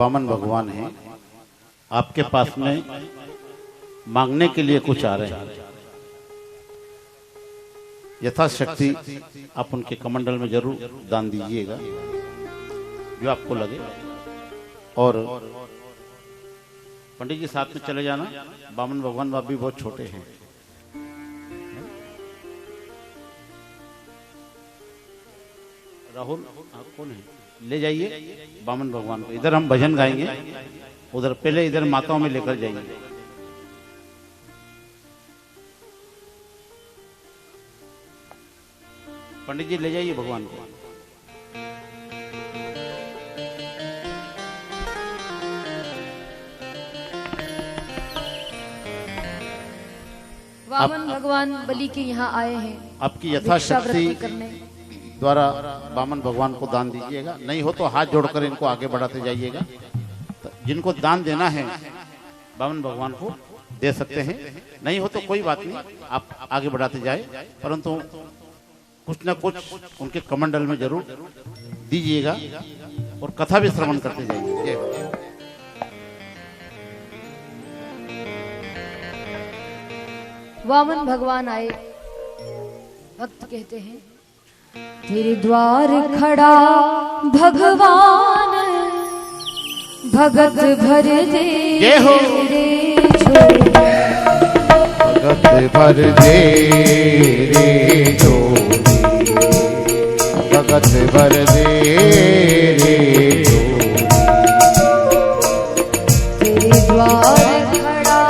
वामन भगवान हैं, आपके पास में मांगने के लिए कुछ आ रहे हैं। यथाशक्ति आप उनके कमंडल में जरूर दान दीजिएगा जो आपको लगे। और पंडित जी साथ में चले जाना। वामन भगवान बाप भी बहुत छोटे हैं। राहुल कौन है? ले जाइए वामन भगवान को। इधर हम भजन गाएंगे, उधर पहले इधर माताओं में लेकर जाएंगे। पंडित जी ले जाइए भगवान को। वामन भगवान बलि के यहाँ आए हैं। आपकी यथाशक्ति द्वारा वामन भगवान को दान दीजिएगा। नहीं हो तो हाथ जोड़कर इनको आगे बढ़ाते जाइएगा। तो जिनको दान देना है वामन भगवान को दे सकते हैं, नहीं हो तो कोई बात नहीं, आप आगे बढ़ाते जाए, परंतु कुछ न कुछ उनके कमंडल में जरूर दीजिएगा और कथा भी श्रवण करते जाइए। वामन भगवान आए। भक्त कहते हैं, तेरे द्वार खड़ा भगवान, भगत भर दे रे झोली, भगत भर दे रे झोली, भगत भर दे रे झोली। तेरे द्वार खड़ा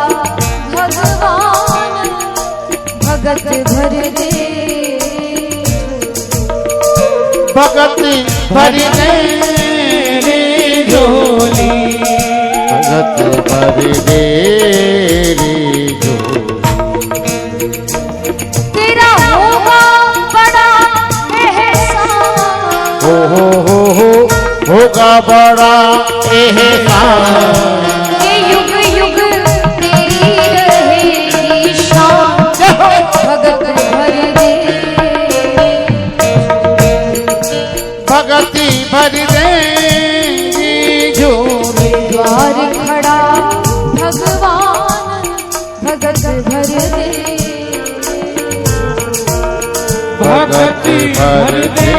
भगवान, भगत भर दे, भगत भर दे रे झोली, भगत भर दे रे झोली। तेरा होगा बड़ा एहसान, होगा बड़ा एहसान, ये युग युग तेरी रहेगी शान, भगत भर दे, भगति भर दे झोली। द्वार खड़ा भगवान, भगत भर दे, भगति भर दे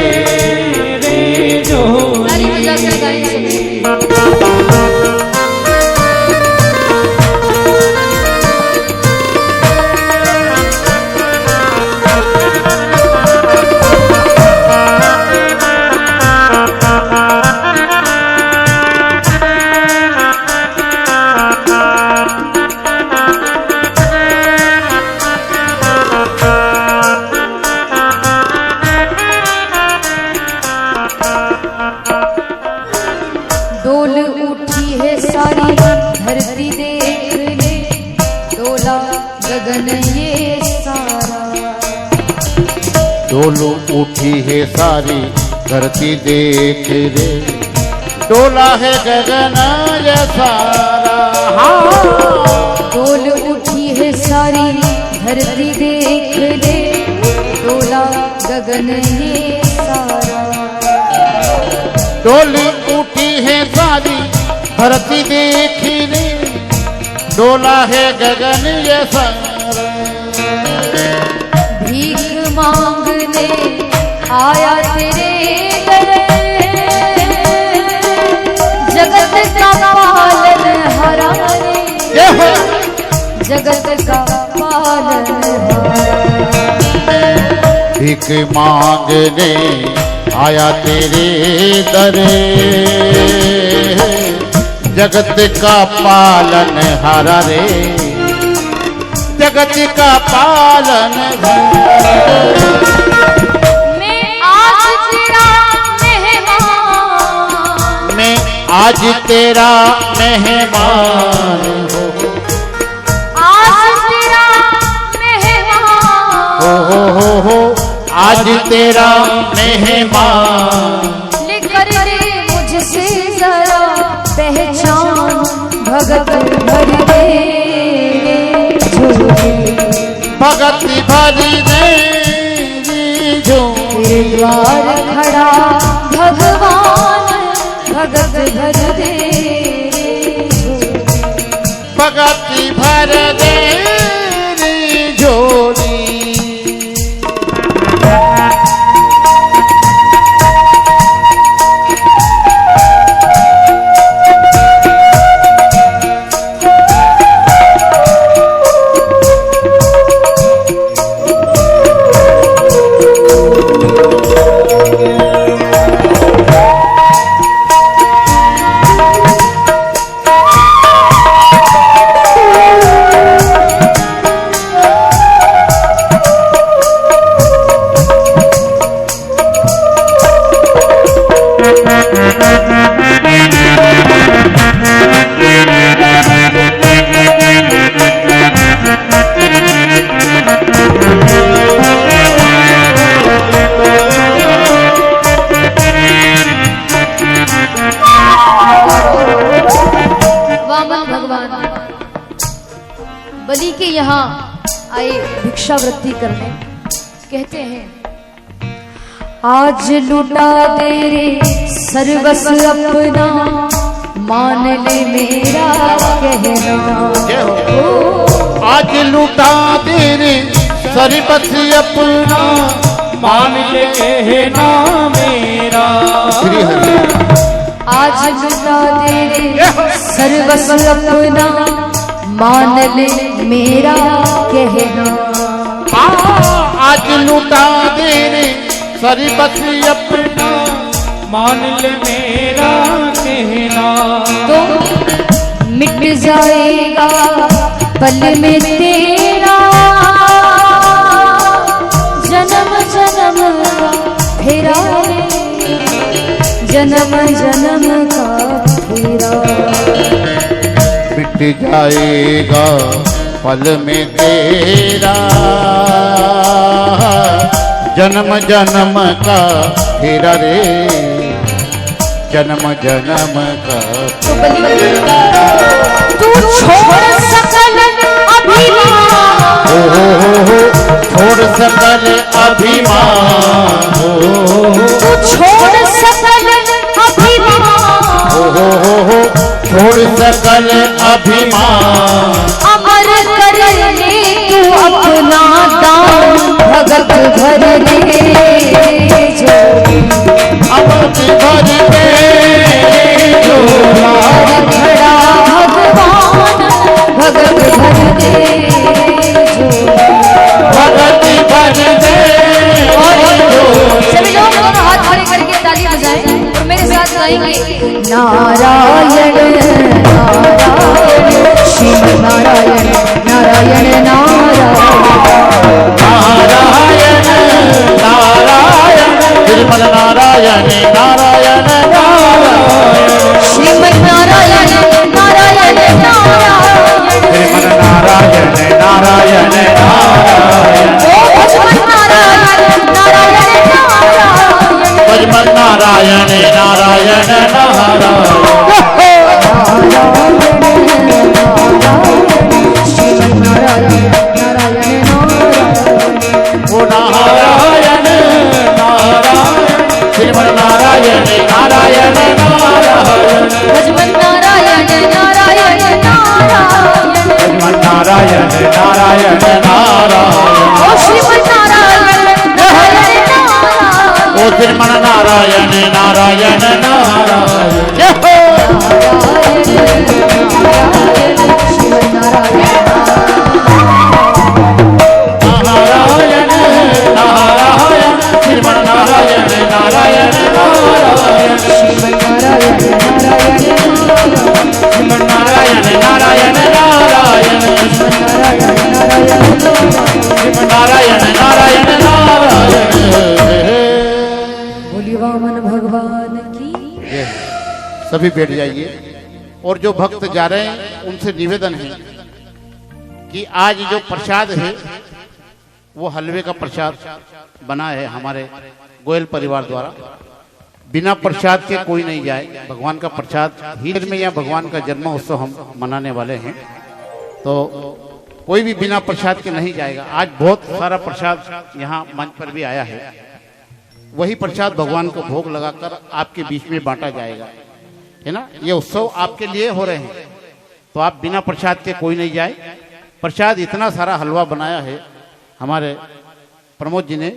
रे झोली। ताली बजा कर गाएं। डोल उठी है सारी धरती देख ले, डोला गगन ये सारा, डोल उठी है सारी धरती देख रे, डोला है गगन ये सारा। डोल उठी है सारी धरती देख ले, डोला गगन ये सारा, डोल उठी है सारी धरती देख रे, डोला है गगन ये सारा। भीख मांगने आया तेरे दर, जगत का पालन हारा रे, जगत का पालन हारा। भीख मांगने आया तेरे दरे, जगत का पालन हारा रे, जगत का पालन हारा। मैं आज तेरा मेहमान, मैं आज तेरा मेहमान हूँ, आज तेरा मेहमान, हो आज तेरा मेहमान। लेकर दे मुझसे जरा पहचान, भगत भर दे झोली, भगत भर दे झोली। तेरे द्वार खड़ा भगवान, भगत भर दे, भगति भर दे झोली। बलि के यहाँ आए भिक्षावृत्ति करने, कहते हैं आज लुटा दे रे सर्वस्व अपना, मान ले मेरा कहना। आज लुटा दे रे सर्वस्व अपना, मान ले कहना मेरा। आज लुटा दे रे सर्वस्व अपना, मान ले मेरा कहना। आज लुटा दे रे सर्वस्व अपना, मान ले मेरा कहना। तो मिट जाएगा पल में तेरा जन्म जन्म का फेरा, जन्म जन्म का फेरा। मिट जाएगा पल में तेरा जन्म जन्म का फेरा रे, जन्म जन्म का। तू छोड़ सकल अभिमान, छोड़ सकल अभिमान, तू छोड़ सकल अभिमान, छोड़ सकल अभिमान। अमर कर ले तू अपना दाम, भगत भर दे जो, अमृत भर दे जो, खड़ा भगवान भगत भर दे जो, भगत भर दे जो। सभी लोग दोनों हाथ खड़े करके ताली बजाएं और मेरे साथ गाएंगे नारायण नारायण श्रीमन नारायण नारायण नारायण नारायण नारायण श्रीमन नारायण नारायण नारायण श्रीमन नारायण नारायण नारायण श्रीमन नारायण नारायण नारायण ओ भजमन नारायण नारायण नारायण भजमन नारायण नारायण नारायण। श्रीमन नारायण नारायण नारायण ओ नारायण नारायण श्रीमन नारायण नारायण नारायण भजमन नारायण नारायण नारायण भजमन नारायण नारायण नारायण ओ श्रीमन नारायण नारायण नारायण ओ श्रीमन नारायण नारायण नारायण। जय हो। श्रीमन नारायण नारायण नारायण श्रीमन नारायण नारायण नारायण श्रीमन नारायण श्रीमन नारायण नारायण नारायण श्रीमन नारायण नारायण नारायण। बोलिए वामन भगवान की। सभी बैठ जाइए। और जो भक्त जा रहे हैं उनसे निवेदन है कि आज जो प्रसाद है वो हलवे का प्रसाद बना है हमारे गोयल परिवार द्वारा। बिना प्रसाद के कोई नहीं जाए। भगवान का प्रसाद ही में या भगवान का जन्मोत्सव हम मनाने वाले हैं, तो कोई भी बिना प्रसाद के नहीं जाएगा। आज बहुत सारा प्रसाद यहाँ मंच पर भी आया है। वही प्रसाद भगवान को भोग लगाकर आपके बीच में बांटा जाएगा, है ना। ये उत्सव आपके लिए हो रहे हैं, तो आप बिना प्रसाद के कोई नहीं जाए। प्रसाद इतना सारा हलवा बनाया है हमारे प्रमोद जी ने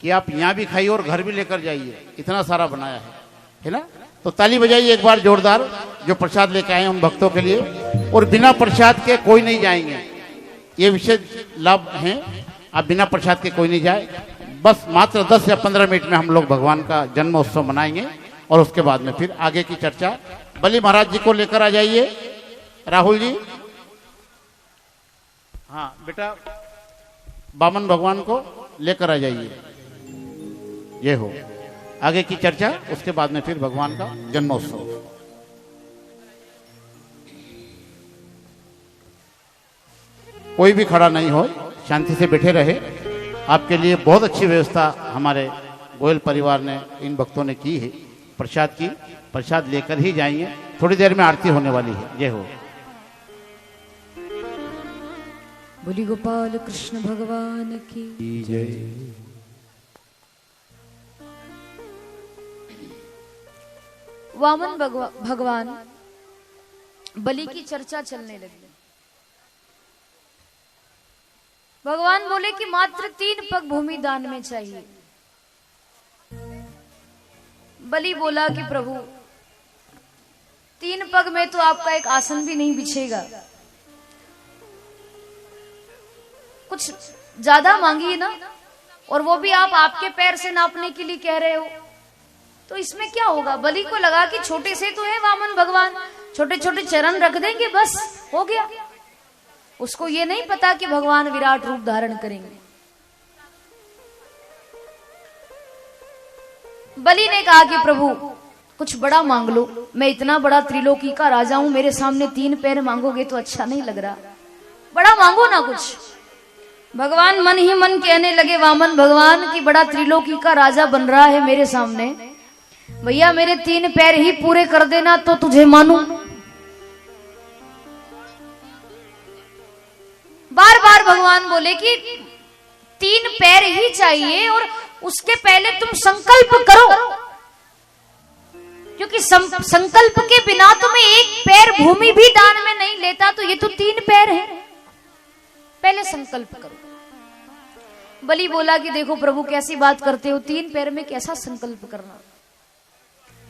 कि आप यहाँ भी खाइए और घर भी लेकर जाइए, इतना सारा बनाया है ना। तो ताली बजाइए एक बार जोरदार, जो प्रसाद लेकर आए उन भक्तों के लिए। और बिना प्रसाद के कोई नहीं जाएंगे, ये विशेष लाभ हैं। आप बिना प्रसाद के कोई नहीं जाए। बस मात्र 10 या 15 मिनट में हम लोग भगवान का जन्मोत्सव मनाएंगे और उसके बाद में फिर आगे की चर्चा। बलि महाराज जी को लेकर आ जाइए, राहुल जी। हाँ बेटा, बामन भगवान को लेकर आ जाइए। ये हो आगे की चर्चा, उसके बाद में फिर भगवान का जन्मोत्सव। कोई भी खड़ा नहीं हो, शांति से बैठे रहे। आपके लिए बहुत अच्छी व्यवस्था हमारे गोयल परिवार ने, इन भक्तों ने की है प्रसाद की। प्रसाद लेकर ही जाएंगे, थोड़ी देर में आरती होने वाली है। जय हो। बोली गोपाल कृष्ण भगवान की जय। वामन भगवान बलि की चर्चा चलने लगी। भगवान बोले कि मात्र 3 पग भूमि दान में चाहिए। बलि बोला कि प्रभु 3 पग में तो आपका एक आसन भी नहीं बिछेगा, कुछ ज्यादा मांगिए ना, और वो भी आप आपके पैर से नापने के लिए कह रहे हो, तो इसमें क्या होगा। बलि को लगा कि छोटे से तो है वामन भगवान, छोटे छोटे चरण रख देंगे बस हो गया। उसको ये नहीं पता कि भगवान विराट रूप धारण करेंगे। बलि ने कहा कि प्रभु कुछ बड़ा मांग लो, मैं इतना बड़ा त्रिलोकी का राजा हूं, मेरे सामने 3 पैर मांगोगे तो अच्छा नहीं लग रहा, बड़ा मांगो ना कुछ। भगवान मन ही मन कहने लगे वामन भगवान की बड़ा त्रिलोकी का राजा बन रहा है मेरे सामने, भैया मेरे 3 पैर ही पूरे कर देना तो तुझे मानू। बार बार भगवान बोले कि 3 पैर ही चाहिए और उसके पहले तुम संकल्प करो, क्योंकि संकल्प के बिना तुम्हें 1 पैर भूमि भी दान में नहीं लेता, तो ये तो 3 पैर है, पहले संकल्प करो। बलि बोला कि देखो प्रभु कैसी बात करते हो, 3 पैर में कैसा संकल्प करना।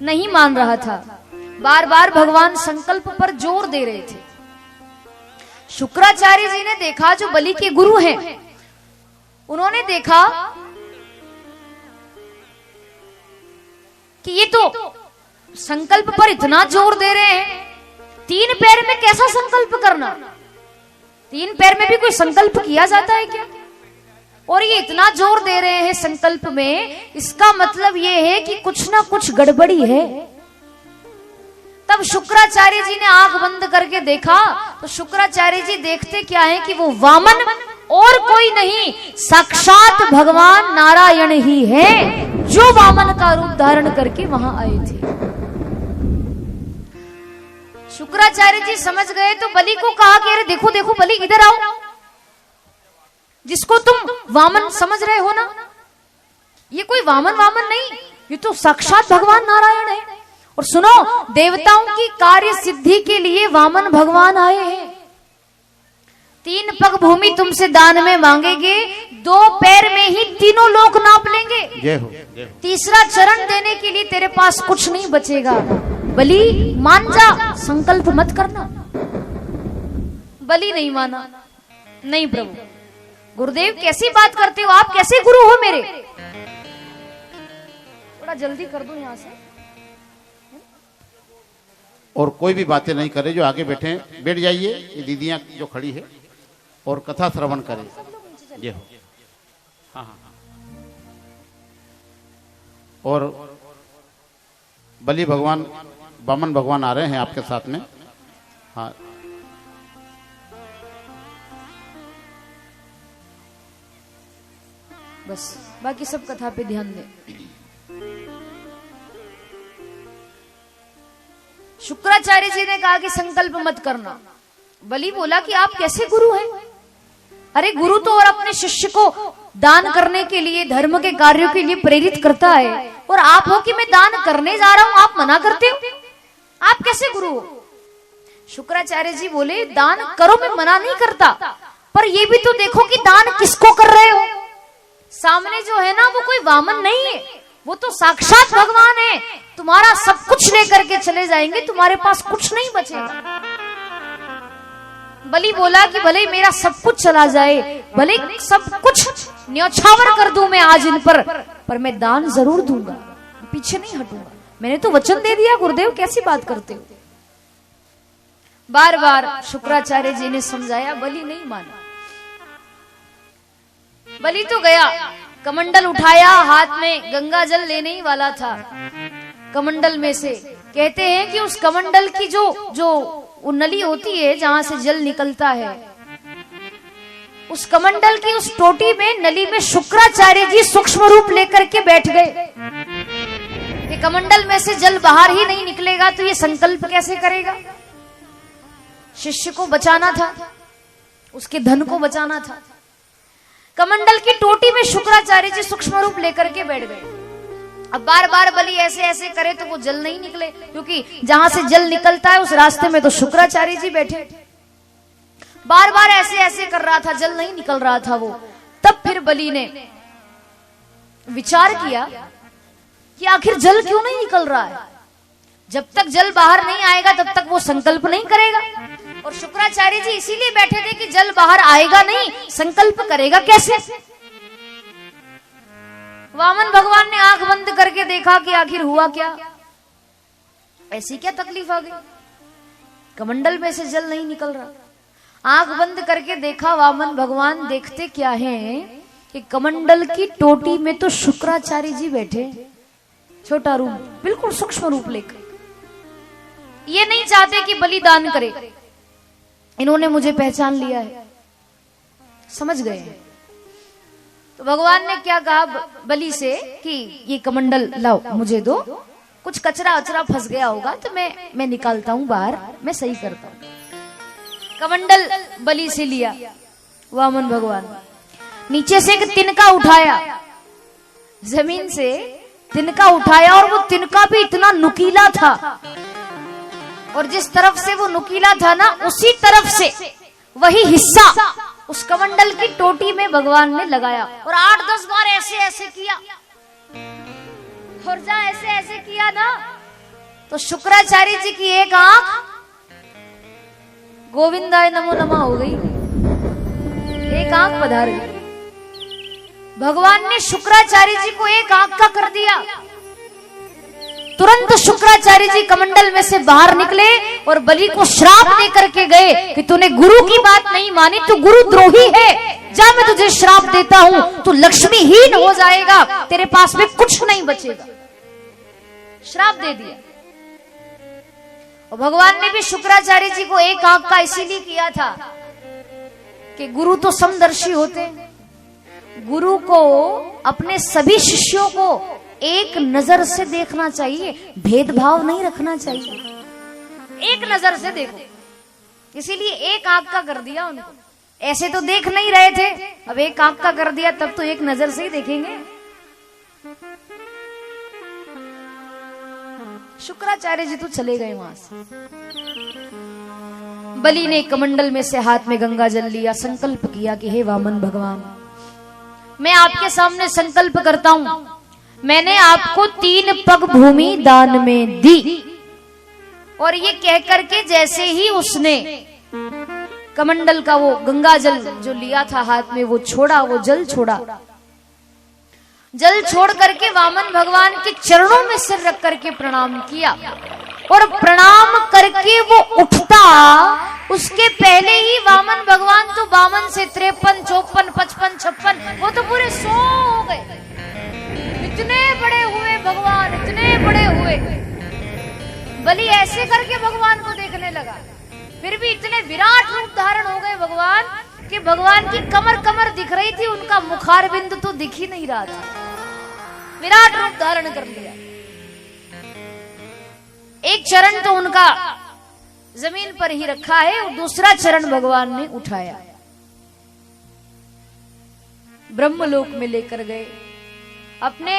नहीं मान रहा था, बार बार भगवान संकल्प पर जोर दे रहे थे। शुक्राचार्य जी ने देखा, जो बलि के गुरु हैं, उन्होंने देखा कि ये तो संकल्प पर इतना जोर दे रहे हैं, 3 पैर में कैसा संकल्प करना, 3 पैर में भी कोई संकल्प किया जाता है क्या। और ये इतना जोर दे रहे हैं संकल्प में, इसका मतलब ये है कि कुछ ना कुछ गड़बड़ी है। तब शुक्राचार्य जी ने आंख बंद करके देखा, तो शुक्राचार्य जी देखते क्या है कि वो वामन और कोई नहीं, साक्षात भगवान नारायण ही है, जो वामन का रूप धारण करके वहां आए थे। शुक्राचार्य जी समझ गए, तो बलि को कहा कि अरे देखो देखो बलि इधर आओ, जिसको तुम वामन समझ रहे हो ना, ये कोई वामन नहीं, ये तो साक्षात भगवान नारायण है। और सुनो, देवताओं की कार्य सिद्धि के लिए वामन भगवान आए हैं। 3 पग भूमि तुमसे दान में मांगेंगे, 2 पैर में ही तीनों लोक नाप लेंगे। जय हो। तीसरा चरण देने के लिए तेरे पास कुछ नहीं बचेगा। बलि मान जा, संकल्प मत करना। बलि नहीं माना। नहीं प्रभु, गुरुदेव कैसी बात करते हो, आप कैसे गुरु हो मेरे, थोड़ा जल्दी कर दो यहां से। और कोई भी बातें नहीं करे, जो आगे बैठे हैं बैठ जाइए, ये दीदियां जो खड़ी है, और कथा श्रवण करें। ये हो। हाँ हाँ। और बलि भगवान, वामन भगवान आ रहे हैं आपके साथ में। हाँ, बस बाकी सब कथा पे ध्यान दें। शुक्राचार्य जी ने कहा कि संकल्प मत करना। बलि बोला कि आप कैसे गुरु हैं, अरे गुरु तो और अपने शिष्य को दान करने के लिए, धर्म के कार्यों के लिए प्रेरित करता है, और आप हो कि मैं दान करने जा रहा हूं, आप मना करते हो, आप कैसे गुरु हो। शुक्राचार्य जी बोले दान करो, मैं मना नहीं करता, पर ये भी तो देखो कि दान किसको कर रहे हो। सामने जो है ना वो कोई वामन नहीं है, वो तो साक्षात भगवान है। तुम्हारा सब कुछ लेकर के चले जाएंगे, तुम्हारे पास कुछ नहीं बचेगा। बलि बोला कि भले मेरा सब कुछ चला जाए, भले सब कुछ न्यौछावर कर दूं मैं आज इन पर मैं दान जरूर दूंगा, पीछे नहीं हटूंगा। मैंने तो वचन दे दिया। गुरुदेव कैसी बात करते हो। बार बार शुक्राचार्य जी ने समझाया, बलि नहीं माना। बलि तो गया, कमंडल उठाया, हाथ में गंगा जल लेने ही वाला था। कमंडल में से कहते हैं कि उस कमंडल की जो वो नली होती है जहां से जल निकलता है, उस कमंडल की उस टोटी में, नली में शुक्राचार्य जी सूक्ष्म रूप लेकर के बैठ गए कि कमंडल में से जल बाहर ही नहीं निकलेगा तो ये संकल्प कैसे करेगा। शिष्य को बचाना था, उसके धन को बचाना था। कमंडल की टोटी में शुक्राचार्य जी सूक्ष्म रूप लेकर के बैठ गए। अब बार बार बलि ऐसे ऐसे करे तो वो जल नहीं निकले, क्योंकि जहां से जल निकलता है उस रास्ते में तो शुक्राचार्य जी बैठे। बार बार ऐसे ऐसे कर रहा था, जल नहीं निकल रहा था वो। तब फिर बलि ने विचार किया कि आखिर जल क्यों नहीं निकल रहा है। जब तक जल बाहर नहीं आएगा तब तक वो संकल्प नहीं करेगा। और शुक्राचार्य जी इसीलिए बैठे थे कि जल बाहर आएगा नहीं, संकल्प करेगा कैसे। वामन भगवान ने आंख बंद करके देखा कि आखिर हुआ क्या, ऐसी क्या तकलीफ आ गई, कमंडल में से जल नहीं निकल रहा। आंख बंद करके देखा वामन भगवान, देखते क्या है कि कमंडल की टोटी में तो शुक्राचार्य जी बैठे, छोटा रूप, बिल्कुल सूक्ष्म रूप लेकर। ये नहीं चाहते कि बलिदान करे, इन्होंने मुझे पहचान लिया है, समझ गए हैं। तो भगवान ने क्या कहा बलि से कि ये कमंडल लाओ, मुझे दो, कुछ कचरा अचरा फंस गया होगा तो मैं निकालता हूं बाहर, मैं सही करता हूं। कमंडल बलि से लिया वामन भगवान, नीचे से एक तिनका उठाया, जमीन से तिनका उठाया, और वो तिनका भी इतना नुकीला था, और जिस तरफ से वो नुकीला था ना, उसी तरफ से वही हिस्सा उस कमंडल की टोटी में भगवान ने लगाया। और 8-10 बार ऐसे ऐसे किया, और जहां ऐसे ऐसे किया ना, तो शुक्राचार्य जी की एक आंख गोविंदाय नमो नमः हो गई, एक आंख पधार गई। भगवान ने शुक्राचार्य जी को एक आंख का कर दिया। तुरंत शुक्राचार्य जी कमंडल में से बाहर निकले और बलि को श्राप दे करके गए कि तूने गुरु की बात नहीं मानी, तू गुरु द्रोही है, जा मैं तुझे श्राप देता हूं, तू लक्ष्मीहीन हो जाएगा, तेरे पास में कुछ नहीं बचेगा। श्राप दे दिया। और भगवान ने भी शुक्राचार्य जी को एक आंख का इसीलिए किया था कि गुरु तो समदर्शी होते, गुरु को अपने सभी शिष्यों को एक नजर से देखना चाहिए, भेदभाव नहीं रखना चाहिए, एक नजर से देखो। इसीलिए एक आंख का कर दिया उनको, ऐसे तो देख नहीं रहे थे, अब एक आंख का कर दिया, तब तो एक नजर से ही देखेंगे। शुक्राचार्य जी तो चले गए वहां से। बलि ने कमंडल में से हाथ में गंगा जल लिया, संकल्प किया कि हे वामन भगवान, मैं आपके सामने संकल्प करता हूं, मैंने आपको 3 पग भूमि दान में दी। और ये कह करके जैसे ही उसने कमंडल का वो गंगा जल जो लिया था हाथ में वो छोड़ा, वो जल छोड़ा, जल छोड़ करके वामन भगवान के चरणों में सिर रख करके प्रणाम किया। और प्रणाम करके वो उठता, उसके पहले ही वामन भगवान तो 52 से 53, 54, 55, 56 वो तो पूरे 100 हो गए। इतने बड़े हुए भगवान, इतने बड़े हुए। बलि ऐसे करके भगवान को देखने लगा, फिर भी इतने विराट रूप धारण हो गए भगवान कि भगवान की कमर दिख रही थी, उनका मुखार बिंदु तो दिख ही नहीं रहा था। विराट रूप धारण कर लिया। एक चरण तो उनका जमीन पर ही रखा है और दूसरा चरण भगवान ने उठाया, ब्रह्मलोक में लेकर गए। अपने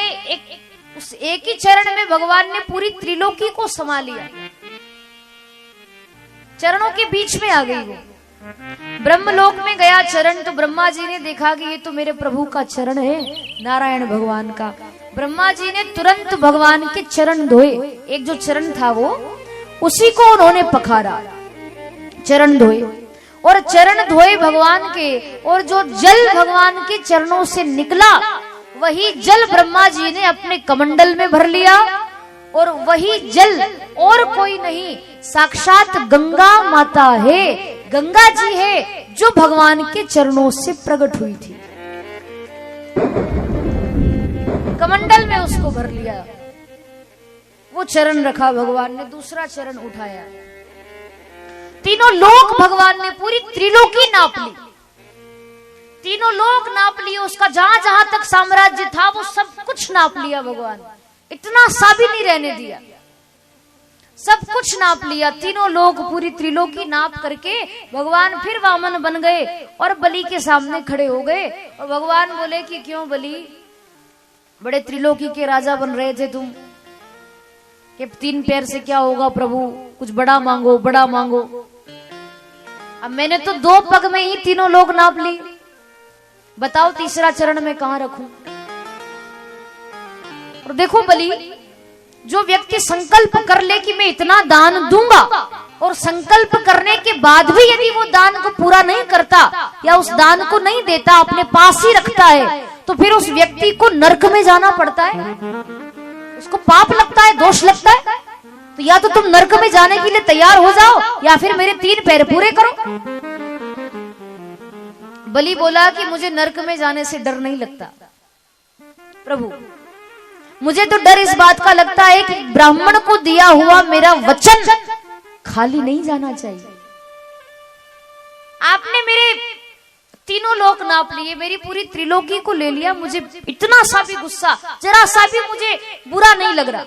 उस एक ही चरण में भगवान ने पूरी त्रिलोकी को समा लिया। चरणों के बीच में आ गई वो। ब्रह्मलोक में गया चरण, तो ब्रह्मा जी ने देखा कि ये तो मेरे प्रभु का चरण है, नारायण भगवान का। ब्रह्मा जी ने तुरंत भगवान के चरण धोए। एक जो चरण था वो, उसी को उन्होंने पखारा, चरण धोए। और चरण धोए भगवान के, और जो जल भगवान के चरणों से निकला, वही जल ब्रह्मा जी ने अपने कमंडल में भर लिया। और वही जल और कोई नहीं, साक्षात गंगा माता है, गंगा जी है, जो भगवान के चरणों से प्रकट हुई थी। कमंडल में उसको भर लिया। वो चरण रखा भगवान ने, दूसरा चरण उठाया। तीनों लोक भगवान ने, पूरी त्रिलोकी नाप ली, तीनों लोक नाप लिए। उसका जहां जहां तक साम्राज्य था वो सब कुछ नाप लिया भगवान, इतना सा भी नहीं रहने दिया, सब कुछ नाप लिया। तीनों लोग, पूरी त्रिलोकी नाप करके भगवान फिर वामन बन गए और बलि के सामने खड़े हो गए। और भगवान बोले कि क्यों बलि, बड़े त्रिलोकी के राजा बन रहे थे तुम, कि 3 पैर से क्या होगा प्रभु, कुछ बड़ा मांगो, बड़ा मांगो। अब मैंने तो 2 पग में ही तीनों लोग नाप ली, बताओ तीसरा चरण में कहां रखूं। और देखो बलि, जो व्यक्ति संकल्प कर ले कि मैं इतना दान दूंगा, और संकल्प करने के बाद भी यदि वो दान को पूरा नहीं करता या उस दान को नहीं देता, अपने पास ही रखता है, तो फिर उस व्यक्ति को नरक में जाना पड़ता है, उसको पाप लगता है, दोष लगता है। तो या तो तुम नरक में जाने के लिए तैयार हो जाओ, या फिर मेरे 3 पैर पूरे करो। बलि बोला कि मुझे नरक में जाने से डर नहीं लगता प्रभु, मुझे तो डर इस बात का लगता है कि ब्राह्मण को दिया हुआ मेरा वचन खाली नहीं जाना चाहिए। आपने मेरे तीनों लोक नाप लिए, मेरी पूरी त्रिलोकी को ले लिया, मुझे इतना सा भी गुस्सा, जरा सा भी मुझे बुरा नहीं लग रहा।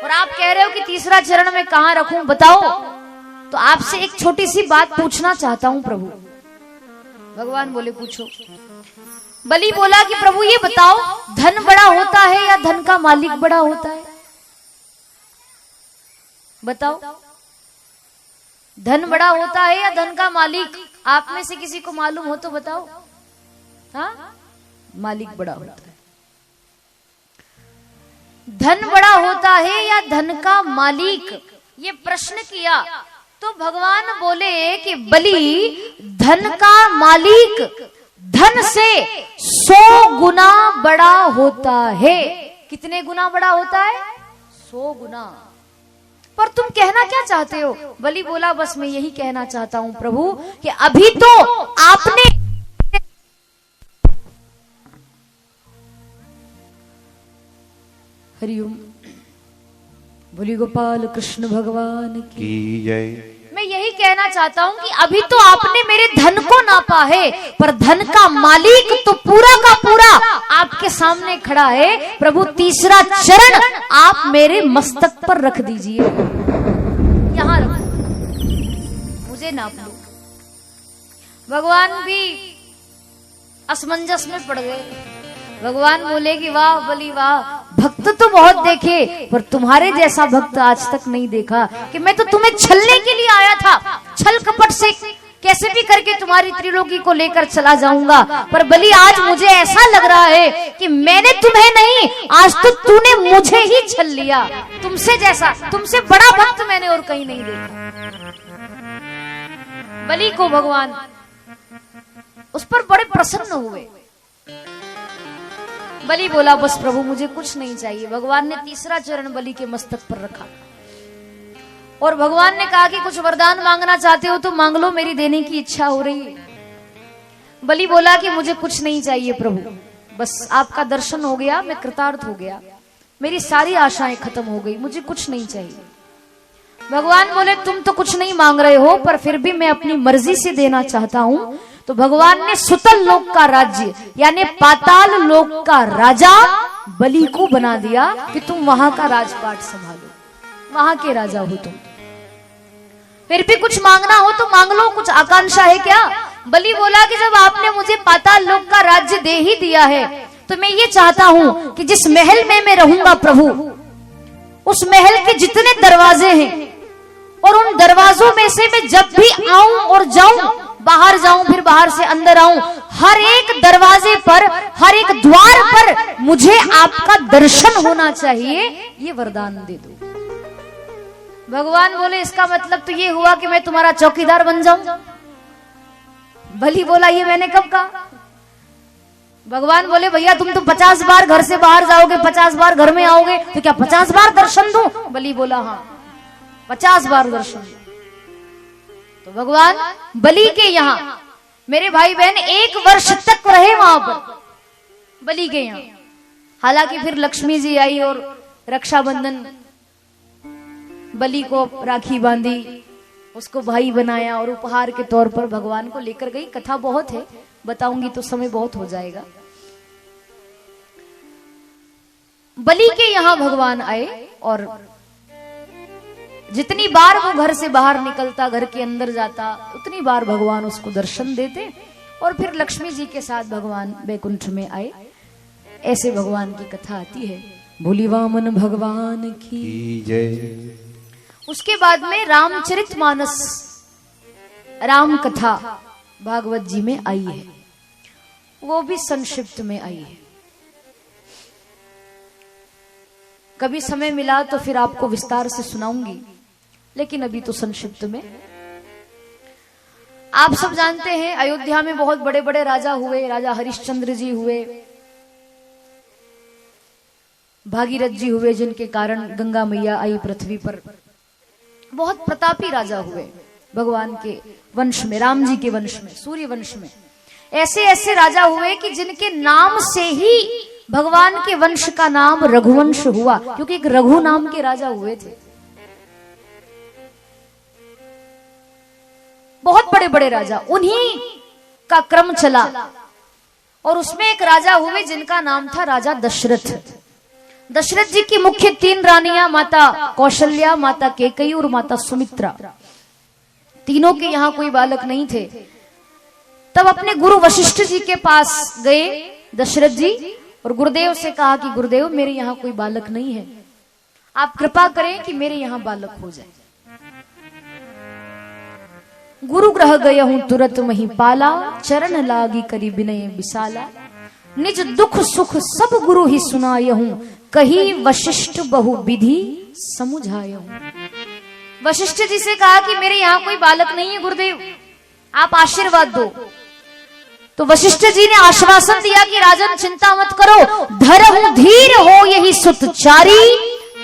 और आप कह रहे हो कि तीसरा चरण में कहां रखूं, बताओ। तो आपसे एक छोटी सी बात पूछना चाहता हूं प्रभु। भगवान बोले पूछो। बलि बोला कि प्रभु ये बताओ, धन बड़ा होता है या धन का मालिक बड़ा होता है, बताओ। धन बड़ा होता है या धन का मालिक, आप में से किसी को मालूम हो तो बताओ। हाँ, मालिक बड़ा होता है। धन बड़ा होता है या धन का मालिक, ये प्रश्न किया तो भगवान बोले कि बलि, धन का मालिक धन से 100 गुना बड़ा होता है। कितने गुना बड़ा होता है? 100 गुना। पर तुम कहना क्या चाहते हो? बलि बोला बस मैं यही कहना चाहता हूं प्रभु कि अभी तो आपने हरिओम बोली गोपाल कृष्ण भगवान की जय। मैं यही कहना चाहता हूं कि अभी तो आपने मेरे धन को नापा है, पर धन का मालिक तो पूरा का पूरा आपके सामने खड़ा है। प्रभु तीसरा चरण आप मेरे मस्तक पर रख दीजिए, यहां रखो, मुझे नाप लो। भगवान भी असमंजस में पड़ गए। भगवान बोले कि वाह बलि वाह, भक्त तो बहुत देखे पर तुम्हारे जैसा भक्त आज तक नहीं देखा, कि मैं तो तुम्हें छलने के लिए आया था, छल कपट से कैसे भी करके तुम्हारी त्रिलोकी को लेकर चला जाऊंगा। पर बलि आज मुझे ऐसा लग रहा है कि मैंने तुम्हें नहीं, आज तो तूने मुझे ही छल लिया। तुमसे जैसा, तुमसे बड़ा भक्त मैंने और कहीं नहीं देखा। बलि को भगवान उस पर बड़े प्रसन्न हुए। बलि बोला बस प्रभु मुझे कुछ नहीं चाहिए। भगवान ने तीसरा चरण बलि के मस्तक पर रखा और भगवान ने कहा कि कुछ वरदान मांगना चाहते हो तो मांग लो, मेरी देने की इच्छा हो रही है। बलि बोला कि मुझे कुछ नहीं चाहिए प्रभु, बस आपका दर्शन हो गया, मैं कृतार्थ हो गया, मेरी सारी आशाएं खत्म हो गई, मुझे कुछ नहीं चाहिए। भगवान बोले तुम तो कुछ नहीं मांग रहे हो, पर फिर भी मैं अपनी मर्जी से देना चाहता हूं। तो भगवान ने सुतल लोक का राज्य यानी पाताल लोक का राजा बलि को बना दिया कि तुम वहां का राजपाट संभालो, वहां के राजा हो तुम। फिर भी कुछ मांगना हो तो मांग लो, कुछ आकांक्षा है क्या? बलि बोला कि जब आपने मुझे पाताल लोक का राज्य दे ही दिया है तो मैं ये चाहता हूं कि जिस महल में मैं रहूंगा प्रभु, उस महल के जितने दरवाजे हैं और उन दरवाजों दरवाजों में से मैं जब भी आऊं और जाऊं, बाहर जाऊं फिर बाहर से अंदर आऊं, हर एक दरवाजे पर, हर एक द्वार पर मुझे आपका दर्शन होना चाहिए, ये वरदान दे दो। भगवान बोले इसका मतलब तो ये हुआ कि मैं तुम्हारा चौकीदार बन जाऊं। बलि बोला ये मैंने कब कहा? भगवान बोले भैया तुम तो 50 बार घर से बाहर जाओगे, 50 बार घर में आओगे, तो क्या 50 बार दर्शन दूं? बलि बोला हाँ 50 बार दर्शन। तो भगवान बलि के यहां मेरे भाई बहन 1 वर्ष तक रहे वहां पर बलि के यहां। हालांकि फिर लक्ष्मी जी आई और रक्षाबंधन, बलि को राखी बांधी, उसको भाई बनाया और उपहार के तौर पर भगवान को लेकर गई। कथा बहुत है, बताऊंगी तो समय बहुत हो जाएगा। बलि के यहां भगवान आए और जितनी बार वो घर से बाहर निकलता, घर के अंदर जाता, उतनी बार भगवान उसको दर्शन देते और फिर लक्ष्मी जी के साथ भगवान वैकुंठ में आए। ऐसे भगवान की कथा आती है। भोली वामन भगवान की जय। उसके बाद में रामचरितमानस, राम कथा भागवत जी में आई है, वो भी संक्षिप्त में आई है। कभी समय मिला तो फिर आपको विस्तार से सुनाऊंगी, लेकिन अभी तो संक्षिप्त में। आप सब जानते हैं अयोध्या में बहुत बड़े बड़े राजा हुए। राजा हरिश्चंद्र जी हुए, भागीरथ जी हुए, जिनके कारण गंगा मैया आई पृथ्वी पर। बहुत प्रतापी राजा हुए भगवान के वंश में, राम जी के वंश में, सूर्य वंश में। ऐसे ऐसे राजा हुए कि जिनके नाम से ही भगवान के वंश का नाम रघुवंश हुआ, क्योंकि एक रघु नाम के राजा हुए थे। बहुत बड़े बड़े राजा, उन्हीं का क्रम चला और उसमें एक राजा हुए जिनका नाम था राजा दशरथ। दशरथ जी की मुख्य 3 रानियां, माता कौशल्या, माता केकई और माता सुमित्रा। तीनों के यहाँ कोई बालक नहीं थे। तब अपने गुरु वशिष्ठ जी के पास गए दशरथ जी और गुरुदेव से कहा कि गुरुदेव मेरे यहाँ कोई बालक नहीं है, आप कृपा करें कि मेरे यहाँ बालक हो जाए। गुरु ग्रह गया हूं तुरत मही पाला, चरण लागी करी विनय विशाला। निज दुख सुख सब गुरु ही सुनाय हूं, कही वशिष्ठ बहु विधि समुझाय हूं। वशिष्ठ जी से कहा कि मेरे यहाँ कोई बालक नहीं है गुरुदेव, आप आशीर्वाद दो। तो वशिष्ठ जी ने आश्वासन दिया कि राजन चिंता मत करो, धर्म धीर हो यही सुतचारी,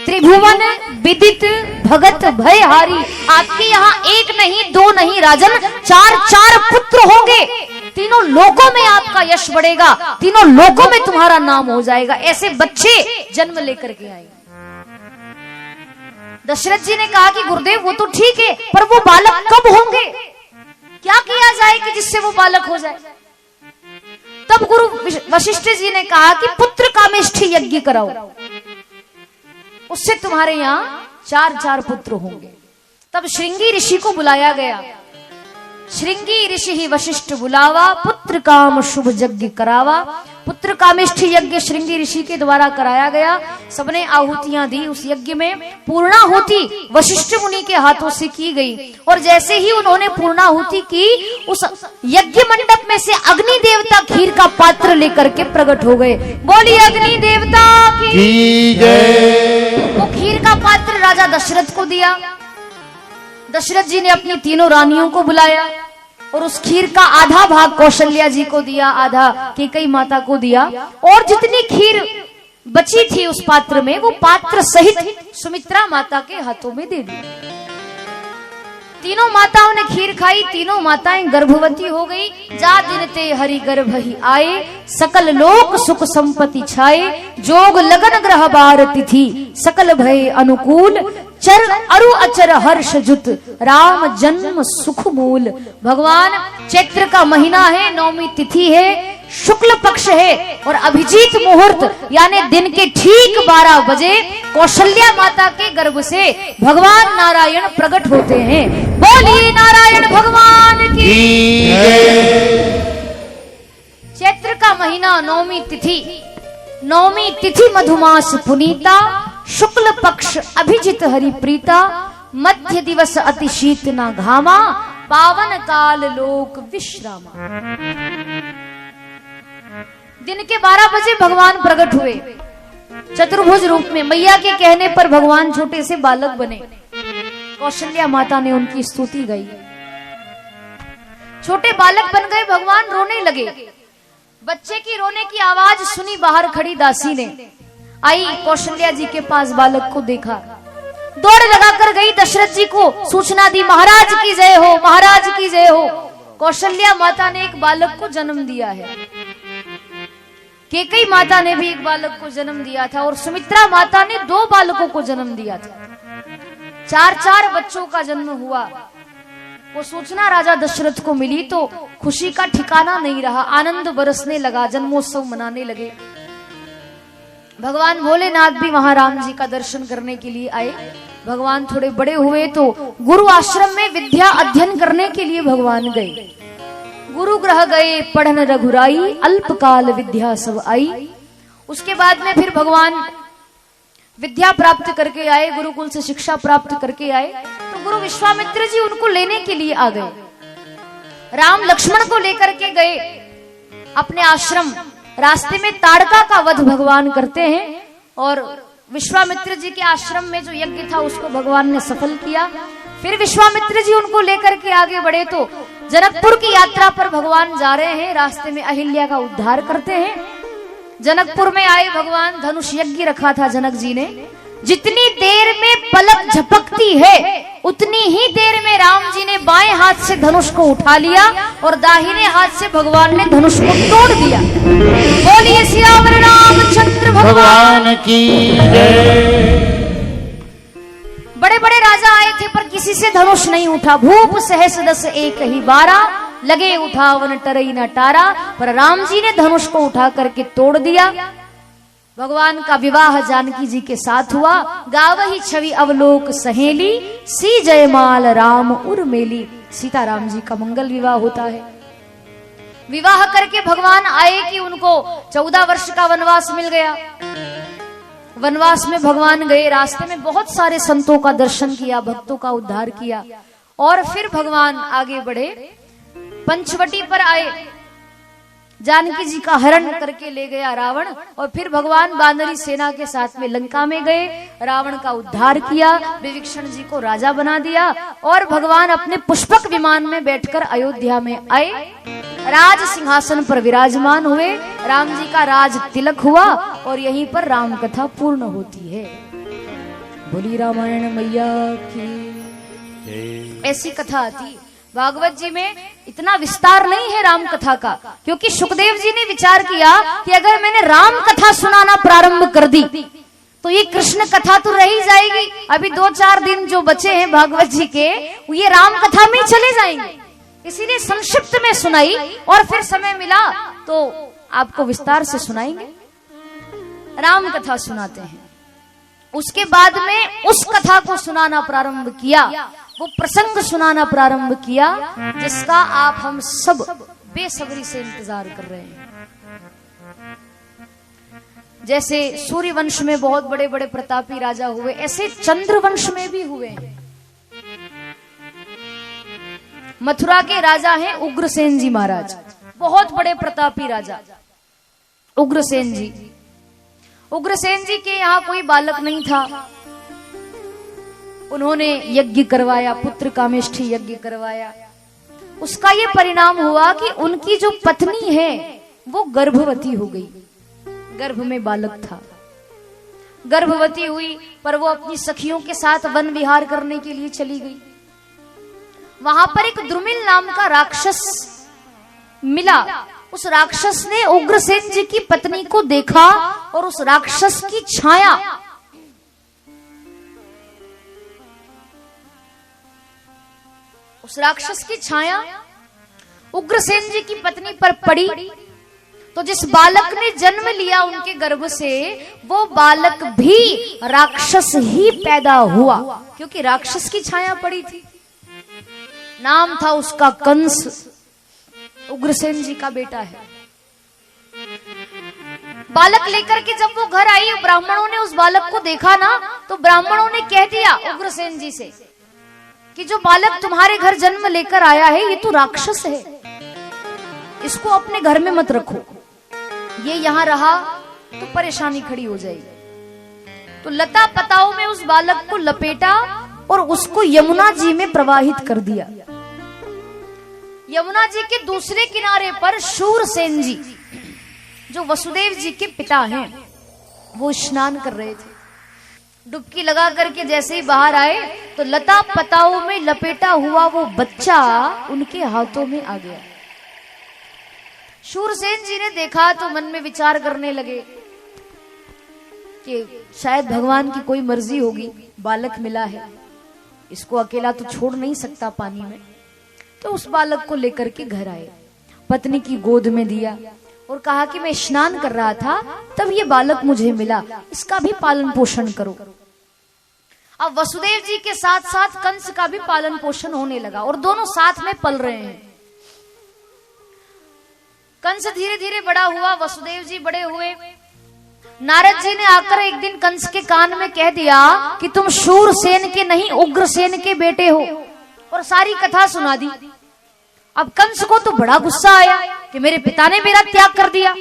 त्रिभुवन विदित भगत भयहारी। आपके यहाँ 1 नहीं 2 नहीं राजन, 4 पुत्र होंगे। तीनों लोकों में आपका यश बढ़ेगा, तीनों लोकों में तुम्हारा नाम हो जाएगा। ऐसे बच्चे जन्म लेकर के आएंगे। दशरथ जी ने कहा कि गुरुदेव वो तो ठीक है, पर वो बालक कब होंगे, क्या किया जाए कि जिससे वो बालक हो जाए। तब गुरु वशिष्ठ जी ने कहा कि पुत्र कामेष्ठी यज्ञ कराओ, उससे तुम्हारे यहाँ 4 पुत्र होंगे। तब श्रृंगी ऋषि को बुलाया गया। श्रृंगी ऋषि ही वशिष्ठ बुलावा, पुत्र काम शुभ यज्ञ करावा। पुत्र कामेष्ठी यज्ञ श्रृंगी ऋषि के द्वारा कराया गया। सबने आहुतियां दी। उस यज्ञ में पूर्णाहुति वशिष्ठ मुनि के हाथों से की गई और जैसे ही उन्होंने पूर्णाहुति की, उस यज्ञ मंडप में से अग्नि देवता खीर का पात्र लेकर के प्रकट हो गए। बोलिए अग्नि देवता की जय। वो खीर का पात्र राजा दशरथ को दिया। दशरथ जी ने अपनी तीनों रानियों को बुलाया और उस खीर का आधा भाग कौशल्या जी को दिया, आधा केकई माता को दिया और जितनी खीर बची थी उस पात्र में, वो पात्र सहित सुमित्रा माता के हाथों में दे दी। तीनों माताओं ने खीर खाई, तीनों माताएं गर्भवती हो गई। जा दिन ते हरि गर्भ ही आए, सकल लोक सुख संपत्ति छाए। जोग लगन ग्रह बार तिथि, सकल भय अनुकूल। चर अरु अचर हर्ष जुत, राम जन्म सुख मूल। भगवान चैत्र का महीना है, 9वीं तिथि है, शुक्ल पक्ष है और अभिजीत मुहूर्त यानी दिन के ठीक 12 बजे कौशल्या माता के गर्भ से भगवान नारायण प्रकट होते हैं। बोलिए नारायण भगवान की जय। चैत्र का महीना 9वीं तिथि, 9वीं तिथि मधुमास पुनीता, शुक्ल पक्ष अभिजित हरि प्रीता। मध्य दिवस अति शीत न घामा, पावन काल लोक विश्रामा। दिन के 12 बजे भगवान प्रकट हुए चतुर्भुज रूप में। मैया के कहने पर भगवान छोटे से बालक बने। कौशल्या माता ने उनकी स्तुति गाई। छोटे बालक बन गए, भगवान रोने लगे। बच्चे की रोने की आवाज सुनी बाहर खड़ी दासी ने, आई कौशल्या जी के पास, बालक को देखा, दौड़ लगाकर गई, दशरथ जी को सूचना दी, महाराज की जय हो, महाराज की जय हो। कौशल्या माता ने एक बालक को जन्म दिया है। केकई माता ने भी एक बालक को जन्म दिया था और सुमित्रा माता ने 2 बालकों को जन्म दिया था। 4 बच्चों का जन्म हुआ। वो सूचना राजा दशरथ को मिली तो खुशी का ठिकाना नहीं रहा, आनंद बरसने लगा, जन्मोत्सव मनाने लगे। भगवान भोलेनाथ भी वहां राम जी का दर्शन करने के लिए आए। भगवान थोड़े बड़े हुए तो गुरु आश्रम में विद्या अध्ययन करने के लिए भगवान गए। गुरु ग्रह गए पढ़न रघुराई, अल्पकाल विद्या सब आई। उसके बाद में फिर भगवान विद्या प्राप्त करके आए, गुरुकुल से शिक्षा प्राप्त करके आए। तो गुरु विश्वामित्र जी उनको लेने के लिए आ गए। राम लक्ष्मण को लेकर के गए अपने आश्रम। रास्ते में ताड़का का वध भगवान करते हैं और विश्वामित्र जी के आश्रम में जो यज्ञ था उसको भगवान ने सफल किया। फिर विश्वामित्र जी उनको लेकर के आगे बढ़े तो जनकपुर की यात्रा पर भगवान जा रहे हैं। रास्ते में अहिल्या का उद्धार करते हैं। जनकपुर में आए भगवान, धनुष यज्ञ रखा था जनक जी ने। जितनी देर में पलक झपकती है उतनी ही देर में राम जी ने बाएं हाथ से धनुष को उठा लिया और दाहिने हाथ से भगवान ने धनुष को तोड़ दिया। बोलिए श्री रामचंद्र भगवान की जय। बड़े बड़े राजा आए थे पर किसी से धनुष नहीं उठा। भूप सहस दस एक ही 12, लगे उठावन टरई न टारा, पर राम जी ने धनुष को उठा करके तोड़ दिया। भगवान का विवाह जानकी जी के साथ हुआ। गावही छवि अवलोक सहेली, सी जयमाल राम उर्मेली। सीताराम जी का मंगल विवाह होता है। विवाह करके भगवान आए कि उनको 14 वर्ष का वनवास मिल गया। वनवास में भगवान गए, रास्ते में बहुत सारे संतों का दर्शन किया, भक्तों का उद्धार किया और फिर भगवान आगे बढ़े। पंचवटी पर आए, जानकी जी का हरण करके ले गया रावण और फिर भगवान वानरी सेना के साथ में लंका में गए, रावण का उद्धार किया, विभीषण जी को राजा बना दिया और भगवान अपने पुष्पक विमान में बैठकर अयोध्या में आए। राज सिंहासन पर विराजमान हुए, राम जी का राज तिलक हुआ और यहीं पर राम कथा पूर्ण होती है। बोली रामायण मैया की। ऐसी कथा आती। भागवत जी में इतना विस्तार नहीं है राम कथा का, क्योंकि सुखदेव जी ने विचार किया कि अगर मैंने राम कथा सुनाना प्रारंभ कर दी तो ये कृष्ण कथा तो रह ही जाएगी। अभी 2-4 दिन जो बचे हैं भागवत जी के, ये राम कथा में चले जाएंगे। इसीलिए संक्षिप्त में सुनाई और फिर समय मिला तो आपको विस्तार से सुनाएंगे। राम कथा सुनाते हैं। उसके बाद में उस कथा को सुनाना प्रारंभ किया, वो प्रसंग सुनाना प्रारंभ किया जिसका आप हम सब बेसब्री से इंतजार कर रहे हैं। जैसे सूर्य वंश में बहुत बड़े बड़े प्रतापी राजा हुए, ऐसे चंद्र वंश में भी हुए हैं। मथुरा के राजा हैं उग्रसेन जी महाराज, बहुत बड़े प्रतापी राजा उग्रसेन जी। उग्रसेन जी के यहाँ कोई बालक नहीं था। उन्होंने यज्ञ करवाया, पुत्र कामेष्ठी यज्ञ करवाया। उसका ये परिणाम हुआ कि उनकी जो पत्नी है वो गर्भवती हो गई। गर्भ में बालक था, गर्भवती हुई पर वो अपनी सखियों के साथ वन विहार करने के लिए चली गई। वहां पर एक द्रुमिल नाम का राक्षस मिला। उस राक्षस ने उग्रसेन जी की पत्नी को देखा और उस राक्षस की छाया उग्रसेन जी की पत्नी पर पड़ी। तो जिस बालक ने जन्म लिया उनके गर्भ से, वो बालक भी राक्षस ही पैदा हुआ, क्योंकि राक्षस की छाया पड़ी थी। नाम था उसका कंस। उग्रसेन जी का बेटा है। बालक लेकर के जब वो घर आई, ब्राह्मणों ने उस बालक को देखा ना, तो ब्राह्मणों ने कह दिया उग्रसेन जी से कि जो बालक तुम्हारे घर जन्म लेकर आया है ये तो राक्षस है, इसको अपने घर में मत रखो, ये यहां रहा तो परेशानी खड़ी हो जाएगी। तो लता पताओं में उस बालक को लपेटा और उसको यमुना जी में प्रवाहित कर दिया। यमुना जी के दूसरे किनारे पर शूरसेन जी, जो वसुदेव जी के पिता हैं, वो स्नान कर रहे थे। डुबकी लगा करके जैसे ही बाहर आए तो लता पताओं में लपेटा हुआ वो बच्चा उनके हाथों में आ गया। शूरसेन जी ने देखा तो मन में विचार करने लगे कि शायद भगवान की कोई मर्जी होगी, बालक मिला है, इसको अकेला तो छोड़ नहीं सकता पानी में। तो उस बालक को लेकर के घर आए, पत्नी की गोद में दिया और कहा कि मैं स्नान कर रहा था तब ये बालक मुझे मिला, इसका भी पालन पोषण करो। अब वसुदेव जी के साथ साथ कंस का भी पालन पोषण होने लगा और दोनों साथ में पल रहे हैं। कंस धीरे धीरे बड़ा हुआ, वसुदेव जी बड़े हुए। नारद जी ने आकर एक दिन कंस के कान में कह दिया कि तुम शूरसेन के नहीं उग्रसेन के बेटे हो, और सारी कथा सुना दी। अब कंस को तो बड़ा गुस्सा आया कि मेरे पिता ने मेरा त्याग कर दिया।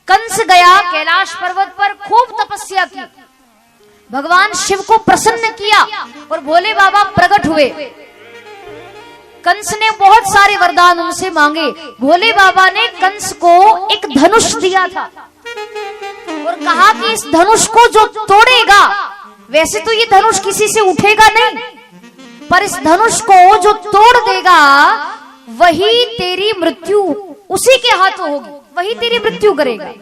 कंस गया कैलाश पर्वत पर, खूब तपस्या की, भगवान शिव को प्रसन्न किया और भोले बाबा प्रकट हुए। कंस ने बहुत सारे वरदान उनसे मांगे। भोले बाबा ने कंस को एक धनुष दिया था और कहा कि इस धनुष को जो तोड़ेगा, वैसे तो ये धनुष किसी से उठेगा नहीं, पर इस धनुष को जो तोड़ देगा वही तेरी मृत्यु उसी के हाथों होगी, वही तेरी मृत्यु करेगा।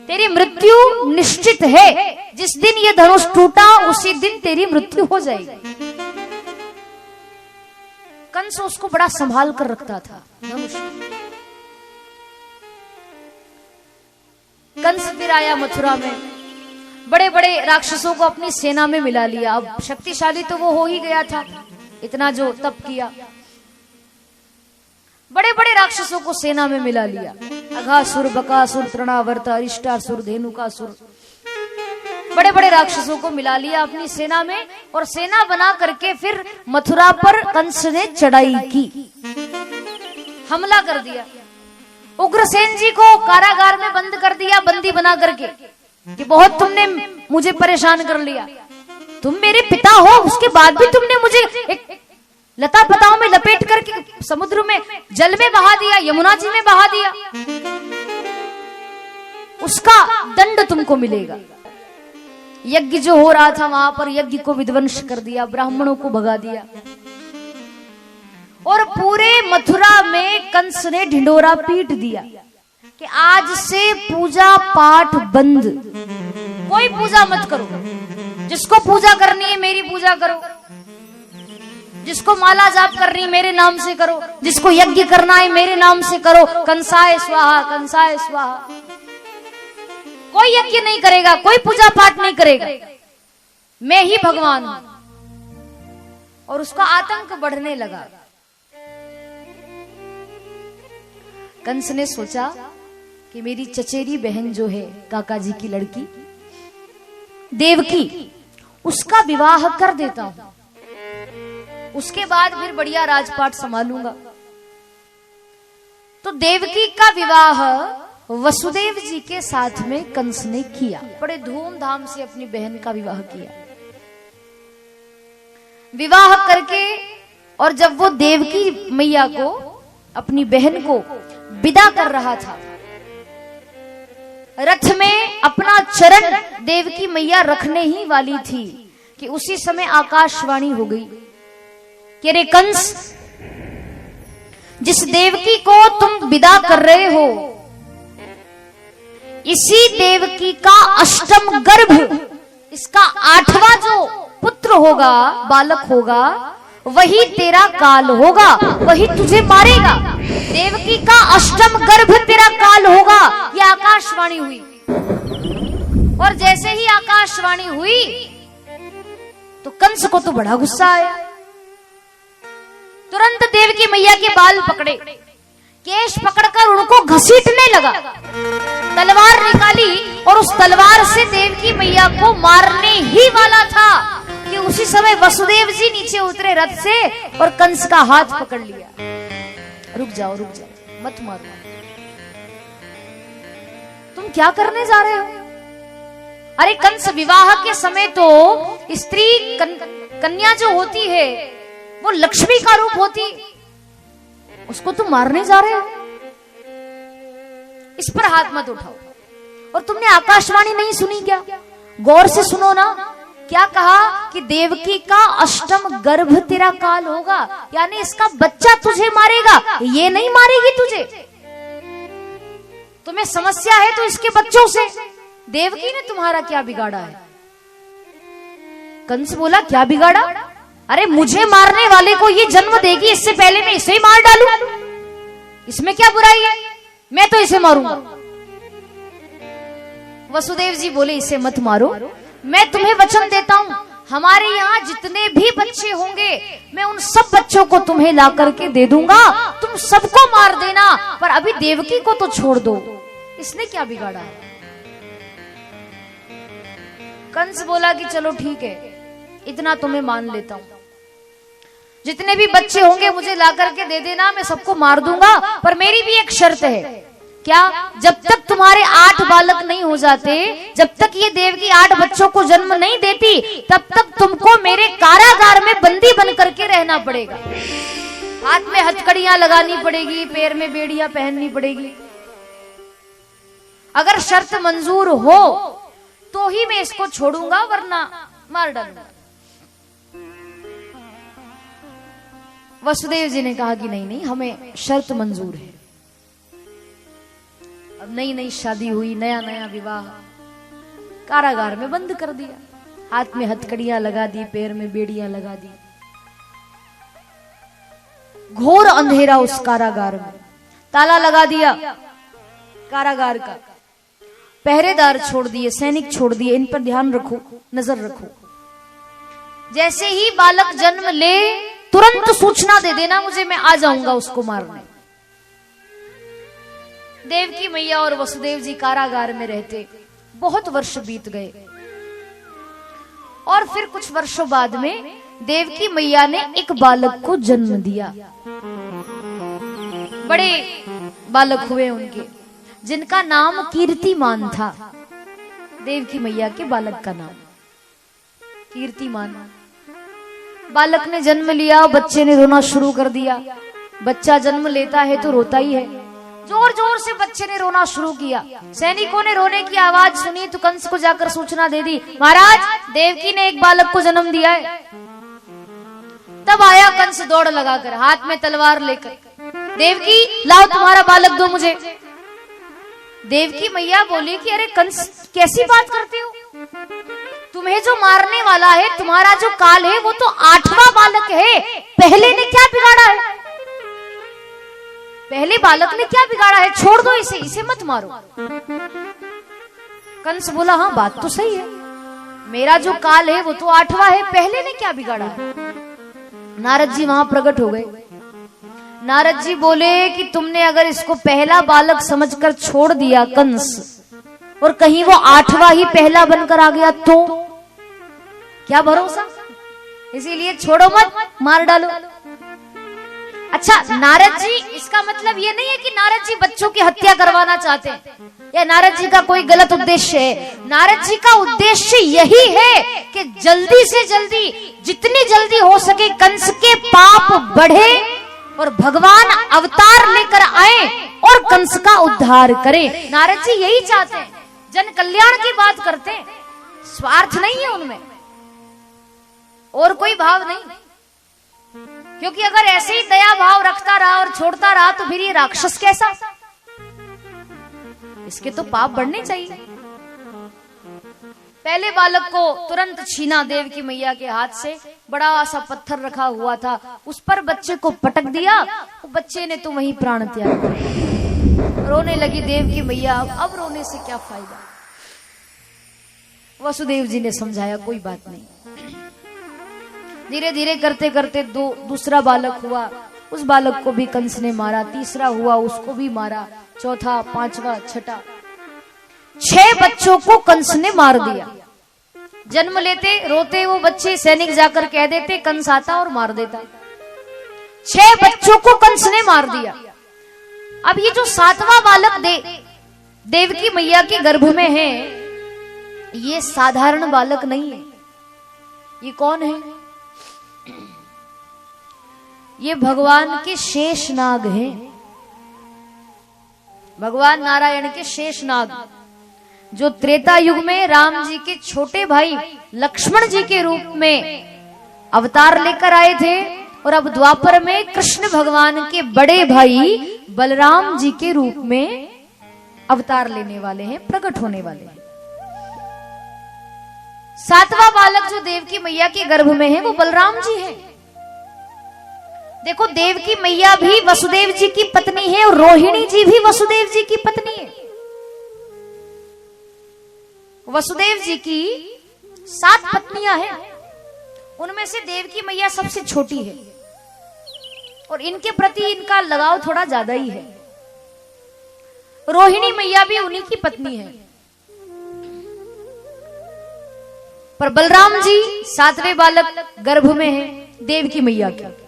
तेरी मृत्यु निश्चित है, जिस दिन ये धनुष टूटा उसी दिन तेरी मृत्यु हो जाएगी। कंस उसको बड़ा संभाल कर रखता था धनुष। कंस फिर आया मथुरा में, बड़े बड़े राक्षसों को अपनी सेना में मिला लिया। अब शक्तिशाली तो वो हो ही गया था, इतना जो तप किया, बड़े बड़े राक्षसों को सेना में मिला लिया। अघासुर, बकासुर, तृणावर्त, अरिष्टासुर, धेनुकासुर, बड़े बड़े राक्षसों को मिला लिया अपनी सेना में और सेना बना करके फिर मथुरा पर कंस ने चढ़ाई की, हमला कर दिया। उग्रसेन जी को कारागार में बंद कर दिया, बंदी बना करके, कि बहुत तुमने मुझे परेशान कर लिया, तुम मेरे पिता हो, उसके बाद भी तुमने मुझे एक लता पताओं में लपेट करके समुद्र में, जल में बहा दिया, यमुना जी में बहा दिया, उसका दंड तुमको मिलेगा। यज्ञ जो हो रहा था वहां पर यज्ञ को विध्वंस कर दिया, ब्राह्मणों को भगा दिया और पूरे मथुरा में कंस ने ढिंडोरा पीट दिया कि आज से पूजा पाठ बंद, कोई पूजा मत करो, जिसको पूजा करनी है मेरी पूजा करो, जिसको माला जाप करनी है मेरे नाम से करो, जिसको यज्ञ करना है मेरे नाम से करो। कंसाय स्वाहा, कंसाय स्वाहा। कोई यज्ञ नहीं करेगा, कोई पूजा पाठ नहीं करेगा, मैं ही भगवान हूं। और उसका आतंक बढ़ने लगा। कंस ने सोचा कि मेरी चचेरी बहन जो है, काका जी की लड़की देवकी, उसका विवाह कर देता हूं, उसके बाद फिर बढ़िया राजपाट संभालूंगा। तो देवकी का विवाह वसुदेव जी के साथ में कंस ने किया, बड़े धूमधाम से अपनी बहन का विवाह किया। विवाह करके और जब वो देवकी मैया को, अपनी बहन को विदा कर रहा था, रथ में अपना चरण देवकी मैया रखने ही वाली थी कि उसी समय आकाशवाणी हो गई कि रे कंस, जिस देवकी को तुम विदा कर रहे हो, इसी देवकी का अष्टम गर्भ, इसका 8वां जो पुत्र होगा, बालक होगा, वही तेरा काल होगा, वही तुझे मारेगा। देवकी का अष्टम गर्भ तेरा काल होगा। ये आकाशवाणी हुई और जैसे ही आकाशवाणी हुई तो कंस को तो बड़ा गुस्सा आया। तुरंत देवकी मैया के बाल पकड़े, केश पकड़कर उनको घसीटने लगा, तलवार निकाली और उस तलवार से देवकी मैया को मारने ही वाला था कि उसी समय वसुदेव जी नीचे उतरे रथ से और कंस का हाथ पकड़ लिया। रुक जाओ मत मारो, तुम क्या करने जा रहे हो? अरे कंस, विवाह के समय तो स्त्री कन्या जो होती है वो लक्ष्मी का रूप होती, उसको तुम मारने जा रहे हो? इस पर हाथ मत उठाओ। और तुमने आकाशवाणी नहीं सुनी क्या? गौर से सुनो ना, क्या कहा कि देवकी का अष्टम गर्भ तेरा काल होगा, यानी इसका बच्चा तुझे मारेगा, ये नहीं मारेगी तुझे। तुम्हें समस्या है तो इसके बच्चों से। देवकी ने तुम्हारा क्या बिगाड़ा है? कंस बोला, क्या बिगाड़ा? अरे मुझे मारने वाले को ये जन्म देगी, इससे पहले मैं इसे ही मार डालूं, इसमें क्या बुराई है? मैं तो इसे मारूंगा। वसुदेव जी बोले, इसे मत मारो, मैं तुम्हें वचन देता हूं, हमारे यहाँ जितने भी बच्चे होंगे मैं उन सब बच्चों को तुम्हें ला करके दे दूंगा, तुम सबको मार देना, पर अभी देवकी को तो छोड़ दो, इसने क्या बिगाड़ा है? कंस बोला कि चलो ठीक है, इतना तुम्हें मान लेता हूं, जितने भी बच्चे होंगे मुझे ला करके दे देना, मैं सबको मार दूंगा, पर मेरी भी एक शर्त है। क्या? जब तक तुम्हारे 8 बालक नहीं हो जाते, जब तक ये देवकी 8 बच्चों को जन्म नहीं देती, तब तक तुमको मेरे कारागार में बंदी बन करके रहना पड़ेगा। हाथ में हथकड़ियां लगानी पड़ेगी, पैर में बेड़ियां पहननी पड़ेगी। अगर शर्त मंजूर हो तो ही मैं इसको छोड़ूंगा, वरना मार डालूंगा। वसुदेव जी ने कहा कि नहीं, हमें शर्त मंजूर है। अब नई शादी हुई, नया विवाह, कारागार में बंद कर दिया, हाथ में हथकड़ियां लगा दी, पैर में बेड़ियां लगा दी। घोर अंधेरा उस कारागार में, ताला लगा दिया कारागार का, पहरेदार छोड़ दिए, सैनिक छोड़ दिए, इन पर ध्यान रखो, नजर रखो। जैसे ही बालक जन्म ले तुरंत सूचना दे देना मुझे, मैं आ जाऊंगा उसको मारने। देवकी मैया और वसुदेव जी कारागार में रहते, बहुत वर्ष बीत गए, और फिर कुछ वर्षों बाद में देवकी मैया ने एक बालक को जन्म दिया। बड़े बालक हुए उनके, जिनका नाम कीर्तिमान था। देवकी मैया के बालक का नाम कीर्तिमान। बालक ने जन्म लिया, बच्चे ने रोना शुरू कर दिया। बच्चा जन्म लेता है तो रोता ही है, जोर जोर से बच्चे ने रोना शुरू किया। सैनिकों ने रोने की आवाज सुनी तो कंस को जाकर सूचना दे दी, महाराज देवकी ने एक बालक को जन्म दिया है। तब आया कंस दौड़ लगाकर, हाथ में तलवार लेकर, देवकी लाओ तुम्हारा बालक दो मुझे। देवकी मैया बोली कि अरे कंस कैसी बात करते हो, तुम्हें जो मारने वाला है, तुम्हारा जो काल है वो तो 8वां बालक है, पहले ने क्या बिगाड़ा है? पहले बालक ने क्या बिगाड़ा है? छोड़ दो इसे, इसे मत मारो। कंस बोला, हाँ बात तो सही है, मेरा जो काल है वो तो 8वां है, पहले ने क्या बिगाड़ा है? नारद जी वहां प्रकट हो गए। नारद जी बोले कि तुमने अगर इसको पहला बालक समझकर छोड़ दिया कंस, और कहीं वो 8वां ही पहला बनकर आ गया तो क्या भरोसा, इसीलिए छोड़ो मत, मार डालो। अच्छा नारद जी, इसका मतलब ये नहीं है कि नारद जी बच्चों की हत्या करवाना चाहते हैं, या नारद जी का कोई गलत उद्देश्य है। नारद जी का उद्देश्य यही है कि जल्दी से जल्दी, जितनी जल्दी हो सके कंस के पाप बढ़े और भगवान अवतार लेकर आए और कंस का उद्धार करे। नारद जी यही चाहते हैं, जन कल्याण की बात करते हैं, स्वार्थ नहीं है उनमें, और कोई भाव नहीं। क्योंकि अगर ऐसे ही दया भाव रखता रहा और छोड़ता रहा तो फिर ये राक्षस कैसा, इसके तो पाप बढ़ने चाहिए। पहले बालक को तुरंत छीना देवकी मैया के हाथ से, बड़ा सा पत्थर रखा हुआ था, उस पर बच्चे को पटक दिया, बच्चे ने तो वहीं प्राण त्याग दिया। रोने लगी देवकी मैया, अब रोने से क्या फायदा। वसुदेव जी ने समझाया कोई बात नहीं। धीरे धीरे करते करते दूसरा बालक हुआ, उस बालक को भी कंस ने मारा, तीसरा हुआ उसको भी मारा, चौथा, पांचवा, छठा, 6 बच्चों को कंस ने मार दिया। जन्म लेते रोते वो बच्चे सैनिक जाकर कह देते कंस आता और मार देता। 6 बच्चों को कंस ने मार दिया। अब ये जो 7वां बालक देवकी मैया के गर्भ में है, ये साधारण बालक नहीं है। ये कौन है? ये भगवान के शेषनाग हैं। भगवान नारायण के शेषनाग, जो त्रेता युग में राम जी के छोटे भाई लक्ष्मण जी के रूप में अवतार लेकर आए थे, और अब द्वापर में कृष्ण भगवान के बड़े भाई बलराम जी के रूप में अवतार लेने वाले हैं, प्रकट होने वाले हैं। 7वां बालक जो देवकी मैया के गर्भ में है वो बलराम जी है। देखो, देवकी मैया भी वसुदेव जी की पत्नी है और रोहिणी जी भी वसुदेव जी की पत्नी है। वसुदेव जी की 7 पत्नियां हैं, उनमें से देवकी मैया सबसे छोटी है और इनके प्रति इनका लगाव थोड़ा ज्यादा ही है। रोहिणी मैया भी उन्हीं की पत्नी है, पर बलराम जी 7वें बालक गर्भ में है देवकी मैया के।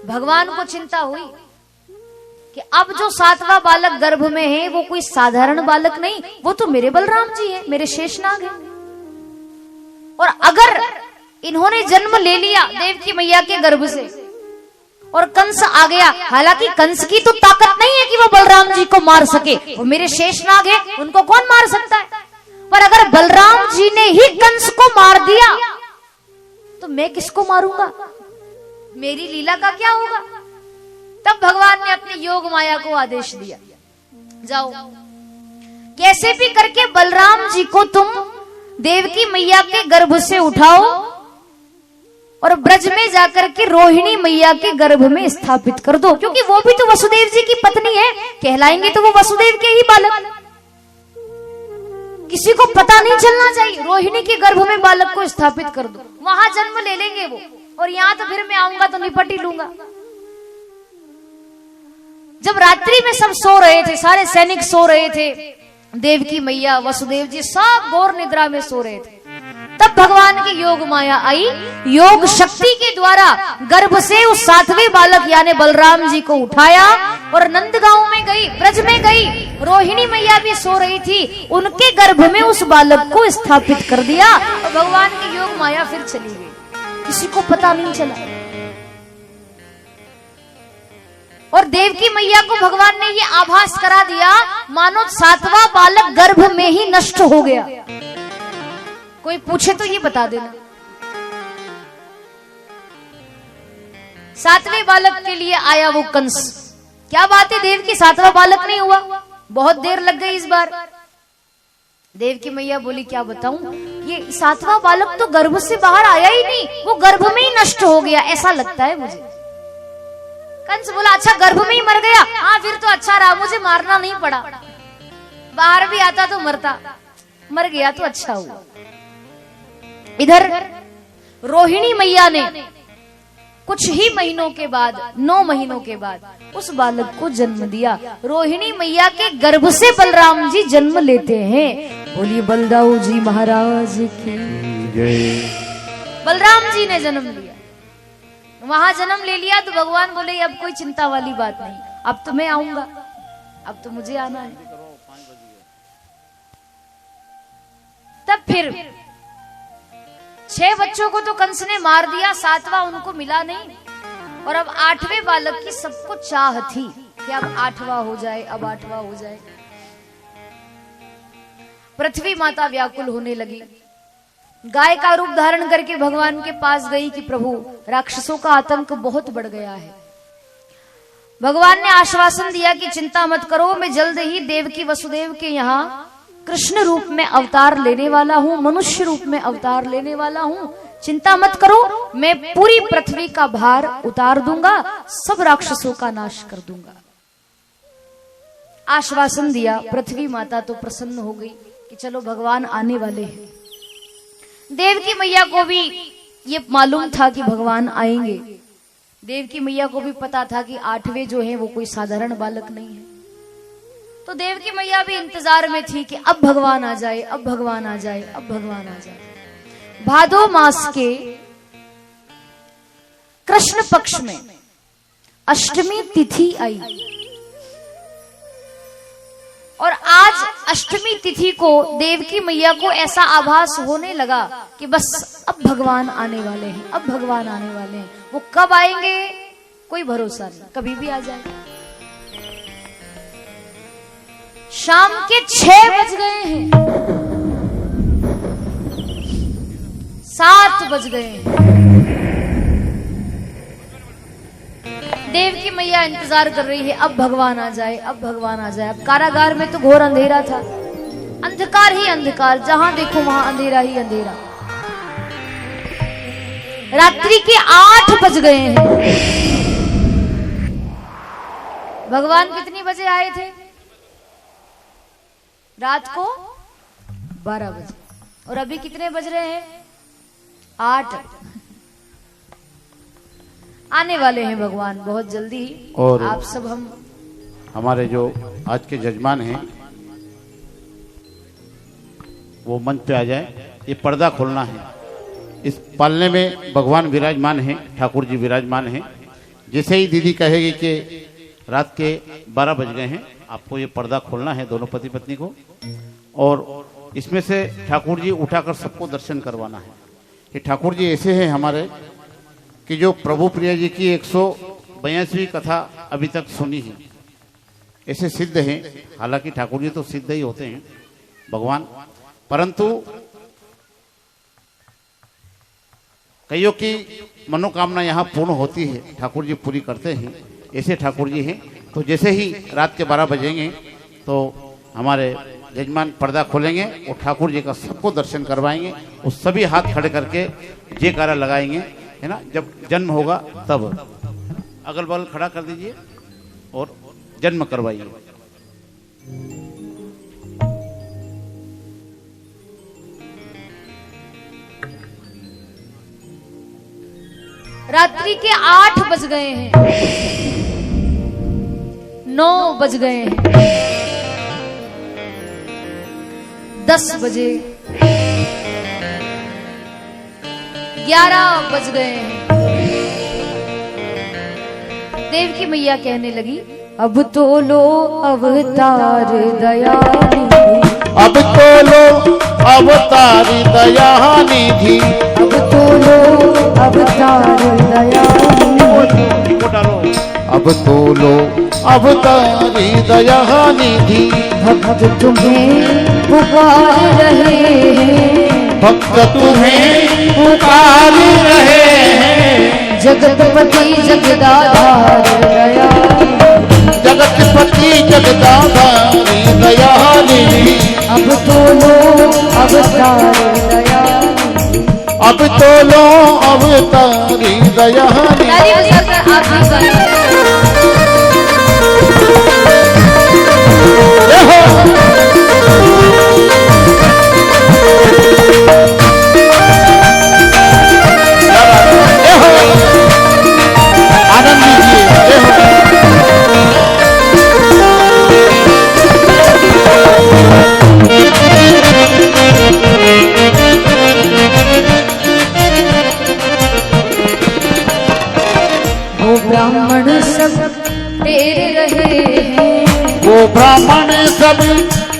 भगवान को चिंता हुई कि अब जो 7वां बालक गर्भ में है वो कोई साधारण बालक नहीं, वो तो मेरे बलराम जी हैं, मेरे शेषनाग हैं। और अगर इन्होंने जन्म ले लिया देवकी मैया के गर्भ से और कंस आ गया, हालांकि कंस की तो ताकत नहीं है कि वो बलराम जी को मार सके, वो मेरे शेषनाग है, उनको कौन मार सकता है। पर अगर बलराम जी ने ही कंस को मार दिया तो मैं किसको मारूंगा, मेरी लीला का क्या होगा। तब भगवान ने अपनी योग माया को आदेश दिया, जाओ कैसे भी करके बलराम जी को तुम देवकी मैया के गर्भ से उठाओ और ब्रज में जाकर के रोहिणी मैया के गर्भ में स्थापित कर दो, क्योंकि वो भी तो वसुदेव जी की पत्नी है, कहलाएंगे तो वो वसुदेव के ही बालक। किसी को पता नहीं चलना चाहिए, रोहिणी के गर्भ में बालक को स्थापित कर दो, वहां जन्म ले लेंगे वो, और यहां तो फिर मैं आऊंगा तो निपट ही लूंगा। जब रात्रि में सब सो रहे थे, सारे सैनिक सो रहे थे, देवकी मैया वसुदेव जी सब घोर निद्रा में सो रहे थे, तब भगवान की योग माया आई, योग शक्ति के द्वारा गर्भ से उस 7वें बालक यानी बलराम जी को उठाया और नंदगांव में गई, ब्रज में गई। रोहिणी मैया भी सो रही थी, उनके गर्भ में उस बालक को स्थापित कर दिया और भगवान की योग माया फिर चली गई, किसी को पता नहीं चला। और देवकी मैया को भगवान ने ये आभास करा दिया मानो 7वां बालक गर्भ में ही नष्ट हो गया। कोई पूछे तो ये बता देना। 7वें बालक के लिए आया वो कंस, क्या बात है देवकी 7वां बालक नहीं हुआ, बहुत देर लग गई इस बार। देवकी मैया बोली क्या बताऊं, ये 7वां बालक तो गर्भ से बाहर आया ही नहीं, वो गर्भ में ही नष्ट हो गया, ऐसा लगता है मुझे। कंस बोला अच्छा गर्भ में ही मर गया, हाँ फिर तो अच्छा रहा, मुझे मारना नहीं पड़ा, बाहर भी आता तो मरता, मर गया तो अच्छा हुआ। इधर रोहिणी मैया ने कुछ ही महीनों के बाद, 9 महीनों के बाद उस बालक को जन्म दिया। रोहिणी मैया के गर्भ से बलराम जी जन्म लेते हैं। बोलिए बलदाऊ जी महाराज की जय। बलराम जी ने जन्म लिया, वहां जन्म ले लिया तो भगवान बोले अब कोई चिंता वाली बात नहीं, अब तो मैं आऊंगा, अब तो मुझे आना है। तब फिर 6 बच्चों को तो कंस ने मार दिया, 7वां उनको मिला नहीं, और अब 8वें बालक की सबको चाह थी कि अब 8वां हो जाए, अब 8वां हो जाए। पृथ्वी माता व्याकुल होने लगी, गाय का रूप धारण करके भगवान के पास गई कि प्रभु राक्षसों का आतंक बहुत बढ़ गया है। भगवान ने आश्वासन दिया कि चिंता मत करो, मैं जल्द ही देवकी वसुदेव के यहाँ कृष्ण रूप में अवतार लेने वाला हूँ, मनुष्य रूप में अवतार लेने वाला हूँ, चिंता मत करो, मैं पूरी पृथ्वी का भार उतार दूंगा, सब राक्षसों का नाश कर दूंगा। आश्वासन दिया, पृथ्वी माता तो प्रसन्न हो गई कि चलो भगवान आने वाले हैं। देवकी मैया को भी ये मालूम था कि भगवान आएंगे, देवकी मैया को भी पता था कि 8वें जो है वो कोई साधारण बालक नहीं है, तो देवकी मैया भी इंतजार में थी कि अब भगवान आ जाए, अब भगवान आ जाए, अब भगवान आ जाए। भादो मास के कृष्ण पक्ष में अष्टमी तिथि आई और आज अष्टमी तिथि को देवकी मैया को ऐसा आभास होने लगा कि बस अब भगवान आने वाले हैं, अब भगवान आने वाले हैं। वो कब आएंगे कोई भरोसा नहीं, कभी भी आ जाए। शाम के 6 बज गए हैं, 7 बज गए हैं। देवकी मैया इंतजार कर रही है, अब भगवान आ जाए, अब भगवान आ जाए। अब कारागार में तो घोर अंधेरा था, अंधकार ही अंधकार, जहां देखो वहां अंधेरा ही अंधेरा। रात्रि के 8 बज गए हैं। भगवान कितनी बजे आए थे? रात को 12 बजे। और अभी कितने बज रहे हैं? 8। आने वाले हैं भगवान बहुत जल्दी। और आप सब हमारे जो आज के जजमान हैं वो मंच पे आ जाए। ये पर्दा खोलना है। इस पालने में भगवान विराजमान हैं, ठाकुर जी विराजमान हैं। जैसे ही दीदी कहेगी कि रात के 12 बज गए हैं, आपको ये पर्दा खोलना है दोनों पति पत्नी को, और इसमें से ठाकुर जी उठाकर सबको दर्शन करवाना है। ये ठाकुर जी ऐसे हैं हमारे कि जो प्रभु प्रिया जी की 182वीं कथा अभी तक सुनी है, ऐसे सिद्ध हैं। हालांकि ठाकुर जी तो सिद्ध ही होते हैं भगवान, परंतु कईयों की मनोकामना यहाँ पूर्ण होती है, ठाकुर जी पूरी करते हैं। ऐसे ठाकुर जी हैं। तो जैसे ही रात के 12 बजेंगे तो हमारे यजमान पर्दा खोलेंगे और ठाकुर जी का सबको दर्शन करवाएंगे। और सभी हाथ खड़े करके जयकारा लगाएंगे, है ना। जब जन्म होगा तब अगल बगल खड़ा कर दीजिए और जन्म करवाइए। रात्रि के 8 बज गए हैं, 9 बज गए हैं, 10 बजे, 11 बज गए हैं। देवकी मैया कहने लगी, अब तो लो अवतार दयानिधि, अब तो लो अवतार दयानिधि, अब तो लो अवतार दयानिधि, अब तो लो अवतार दयानिधि। भक्त तुम्हें पुकार रहे हैं, भक्त तुम्हें पुकार रहे हैं, जगतपति जगदाधार दयानिधि, जगतपति जगदाधारी दयानिधि। अब तो लो अवतार दयानिधि। अब तो लो अवतारी दयानिधि। ताली बजाकर आप भी गाइए। आनंद लीजिए। वो ब्राह्मण सब तेरे रहे हैं, वो ब्राह्मण सब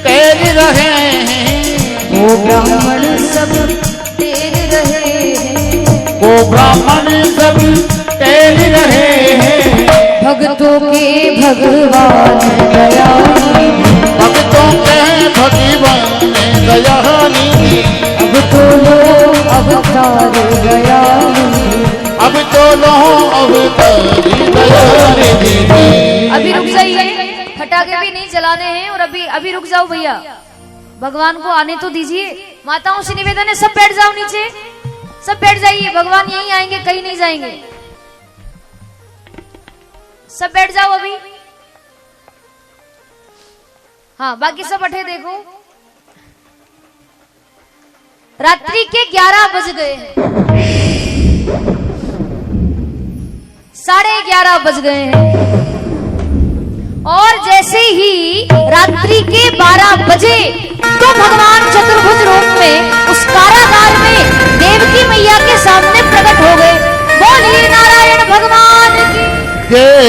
तेर रहे हैं, वो ब्राह्मण सब तेरे रहे हैं, वो ब्राह्मण सब तेर रहे हैं। भक्तों के भगवान दयानिधि, भक्तों के भगवान दयानिधि। अब तो लो अवतार दयानिधि। अब तो लो अवतारी दयानिधि। अभी रुक जाइए, फटाके भी नहीं जलाने हैं। और अभी रुक जाओ भैया, भगवान को आने तो दीजिए। माताओं से निवेदन है, सब बैठ जाओ नीचे, सब बैठ जाइए। भगवान यहीं आएंगे, कहीं नहीं जाएंगे। सब बैठ जाओ अभी। हाँ, बाकी सब बैठे देखो। रात्रि के 11 बज गए हैं, 11:30 बज गए हैं और जैसे ही रात्रि के 12 बजे तो भगवान चतुर्भुज रूप में उस कारागार में देवकी मैया के सामने प्रकट हो गए। बोलिए नारायण भगवान की जय,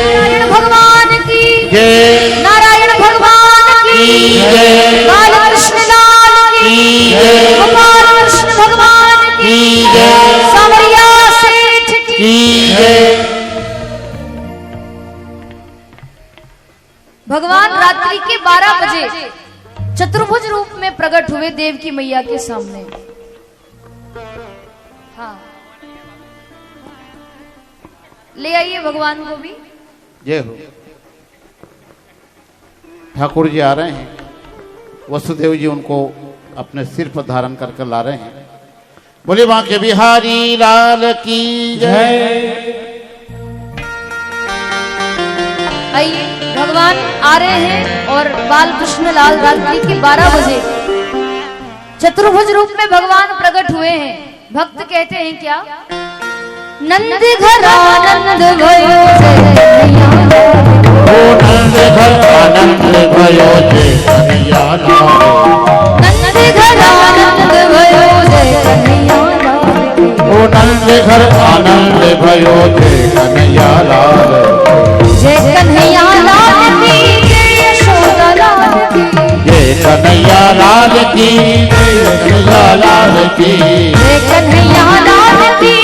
नारायण भगवान की जय, नारायण भगवान की जय, बाल कृष्ण लाल की जय, गोपाल कृष्ण भगवान की जय, सावरिया सेठ की जय। भगवान रात्रि के 12 बजे चतुर्भुज रूप में प्रकट हुए देवकी मैया के सामने। हाँ, ले आइए भगवान को भी। जय हो। ठाकुर जी आ रहे हैं, वसुदेव जी उनको अपने सिर पर धारण कर कर ला रहे हैं। बोले वहां के बिहारी लाल की जय। आइए, भगवान आ रहे हैं और बाल कृष्ण लाल रात्रि के 12 बजे चतुर्भुज रूप में भगवान प्रकट हुए हैं। भक्त कहते हैं क्या? नंद घर आनंद भयो ओ नंद घर आनंद भयो जय कन्हैया लाल। नंद घर आनंद भयो जय कन्हैया लाल। ओ नंद घर आनंद भयो जय कन्हैया लाल। जय कन्हैया लाल की जय यशोदा लाल की। जय कन्हैया लाल की जय यशोदा लाल की। जय कन्हैया लाल की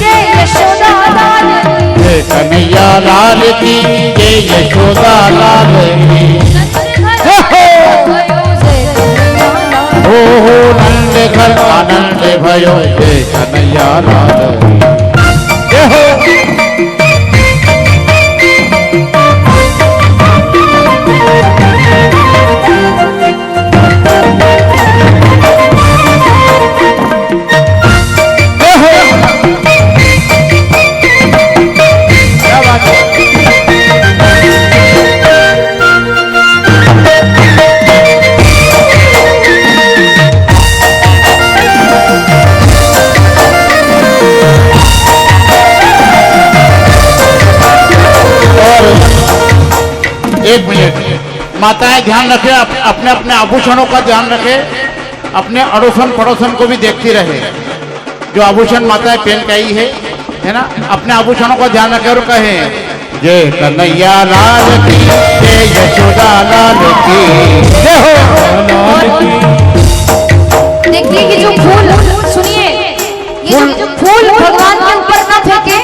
जय यशोदा लाल की। जय कन्हैया लाल की जय यशोदा लाल की। ओ हो नंद घर आनंद भयो जय कन्हैया लाल। जय हो। एक मिनट, माताएं ध्यान रखें, अपने अपने आभूषणों का ध्यान रखें, अपने अड़ोसन पड़ोसन को भी देखती रहे। जो आभूषण माताएं पहन के आई है ना, अपने आभूषणों का ध्यान रखें और कहें जय कन्हैया लाल की जय यशोदा लाल की। जय हो। देखिए कि जो फूल, सुनिए, ये जो फूल भगवान के ऊपर ना फेंके,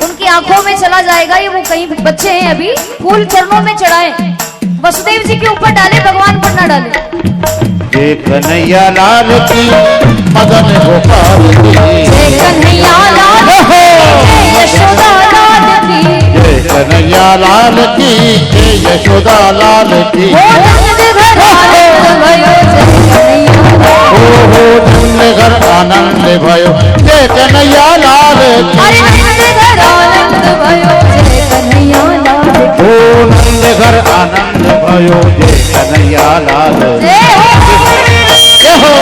उनकी आंखों में चला जाएगा। ये वो कहीं बच्चे हैं अभी, फूल चरणों में चढ़ाए, वसुदेव जी के ऊपर डाले, भगवान पर ना डाले। जय कन्हैया लाल की मदन गोपाल की। जय कन्हैया लाल की जय यशोदा लाल की। जय कन्हैया लाल की जय यशोदा लाल की। ओ नंद घर आनंद भयो जय कन्हैया लाल। ओ हो नंद घर आनंद भयो जय कन्हैया लाल की। अरे नंद घर आनंद भयो जय कन्हैया लाल की। ओ नंद घर आनंद भयो जय कन्हैया लाल। जय हो। जय हो।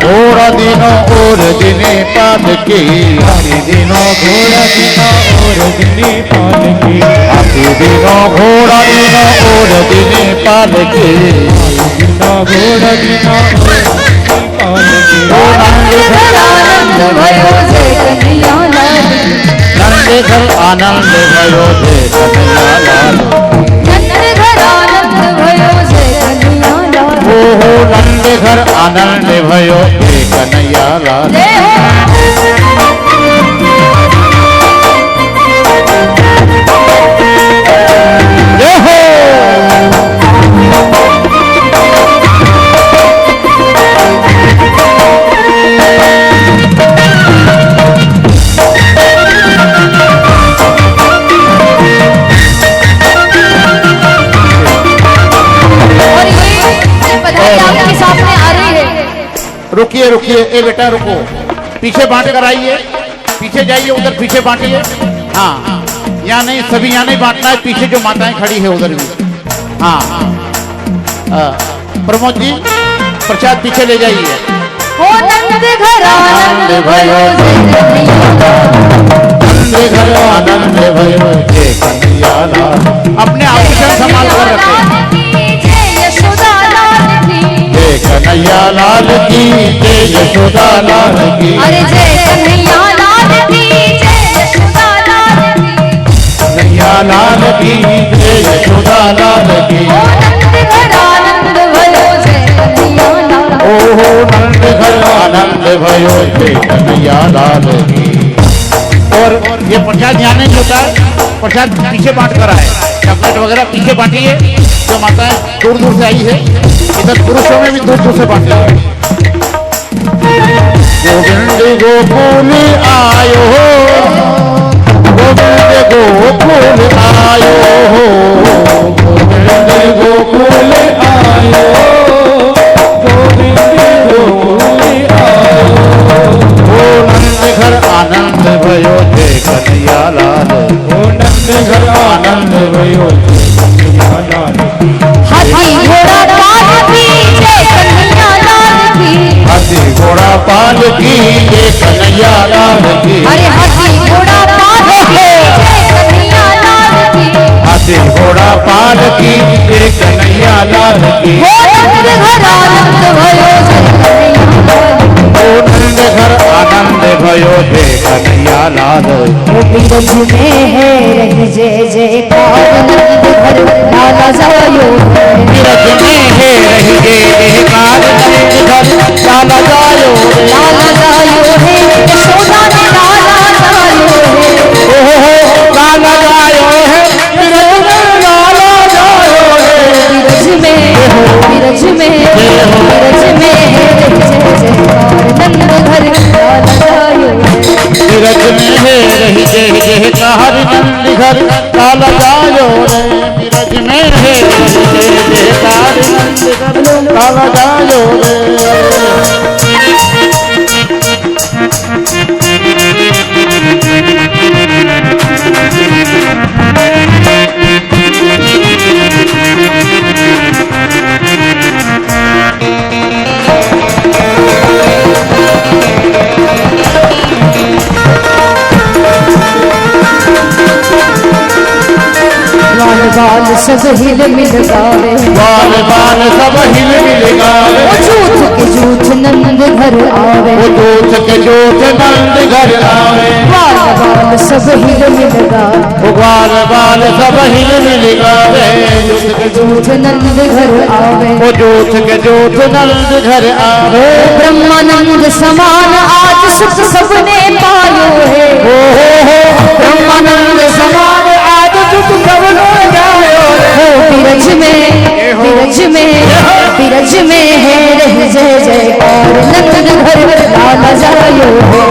घोड़ा दिनो और दिने पाल की। दिनों घोड़ा दिनो और दिने पाल की। दिनों घोड़ा दिनो और दिने पाल की। दिनों घोड़ा दिनो पाल की। ओ नंद घर आनंद भयो जय कन्हैया लाल। नंद घर आनंद भयो जय कन्हैया लाल। नंद घर आनंद भयो जय कन्हैया लाल। ओ हो नंद घर आनंद भयो जय कन्हैया लाल। जय हो। जय हो। रुकिए रुकिए, ए बेटा रुको, पीछे बांट कर आइए, पीछे जाइए, उधर पीछे बांटिए। हाँ, यहाँ नहीं, सभी यहाँ नहीं बांटना है, पीछे जो माताएं खड़ी है उधर भी। हाँ, प्रमोद जी प्रसाद पीछे ले जाइए। ओ नंद घर आनंद भयो नंद घर आनंद भयो जय कन्हैया लाल। अपने आभूषण संभाल कर रखें। जय यशोदा लाल की, जय कन्हैया लाल की, जय यशोदा लाल की। अरे जय कन्हैया लाल की, जय यशोदा लाल की। कन्हैया लाल की, जय यशोदा लाल की। ओ नंद घर आनंद भयो जय कन्हैया लाल। ओहो नंद घर आनंद भयो जय कन्हैया लाल की। और ये प्रसाद यहाँ नहीं होता है, प्रसाद पीछे बांट कर आए, चॉकलेट वगैरह पीछे बांटिए। जो माताएं दूर दूर से आई है, इधर पुरुषों में भी दूर दूर से बांटिए। गोविंद गोकुल आयो हो, गोविंद गोकुल आयो हो, गोविंद गोकुल आयो, गोविंद गोकुल आयो। ओ नंद घर आनंद भयो जय कन्हैया लाल। ओ नंद घर आनंद भयो जय कन्हैया लाल। हाथी घोड़ा पाल की जय कन्हैया लाल की। हाथी घोड़ा पाल की जय कन्हैया लाल की। अरे हाथी घोड़ा पाल की जय कन्हैया लाल की। हाथी घोड़ा पाल की जय कन्हैया लाल की। ओ नंद घर आनंद भयो जय कन्हैया लाल की। ओ नंद घर आनंद भयो जय कन्हैया लाल। बिरज में है रही जय जयकार नंद घर लाला जायो। बिरज में है रही जय जयकार नंद घर लाला जायो। लाला जायो है यशोदा ने लाला जायो है। ओहो लाला जायो है, बिरज में लाला जायो है। बिरज में बिरज में बिरज में है जय जयकार नंद घर लाला जायो है। बिरज में है रही जय जयकार नंद घर लाला जायो रे। बिरज में है रही जय जयकार नंद घर लाला जायो रे। बाल बाल सब हिल मिल गावे। बाल बाल सब हिल मिल गावे। ओ झूठ के झूठ नंद घर आवे। वो जोत के जोत नंद घर आवे। बाल बाल सब हिल मिल गावे। वो बाल बाल सब हिल मिल गावे। जोत के झूठ नंद घर आवे। वो जोत के जोत नंद घर आवे। ब्रह्मानंद समान आज सुख सबने पायो है। ब्रह्मानंद समान आज सुख सबने जायो रे। बिरज में बिरज में बिरज में है रही जय जयकार नंद घर लाला जायो है।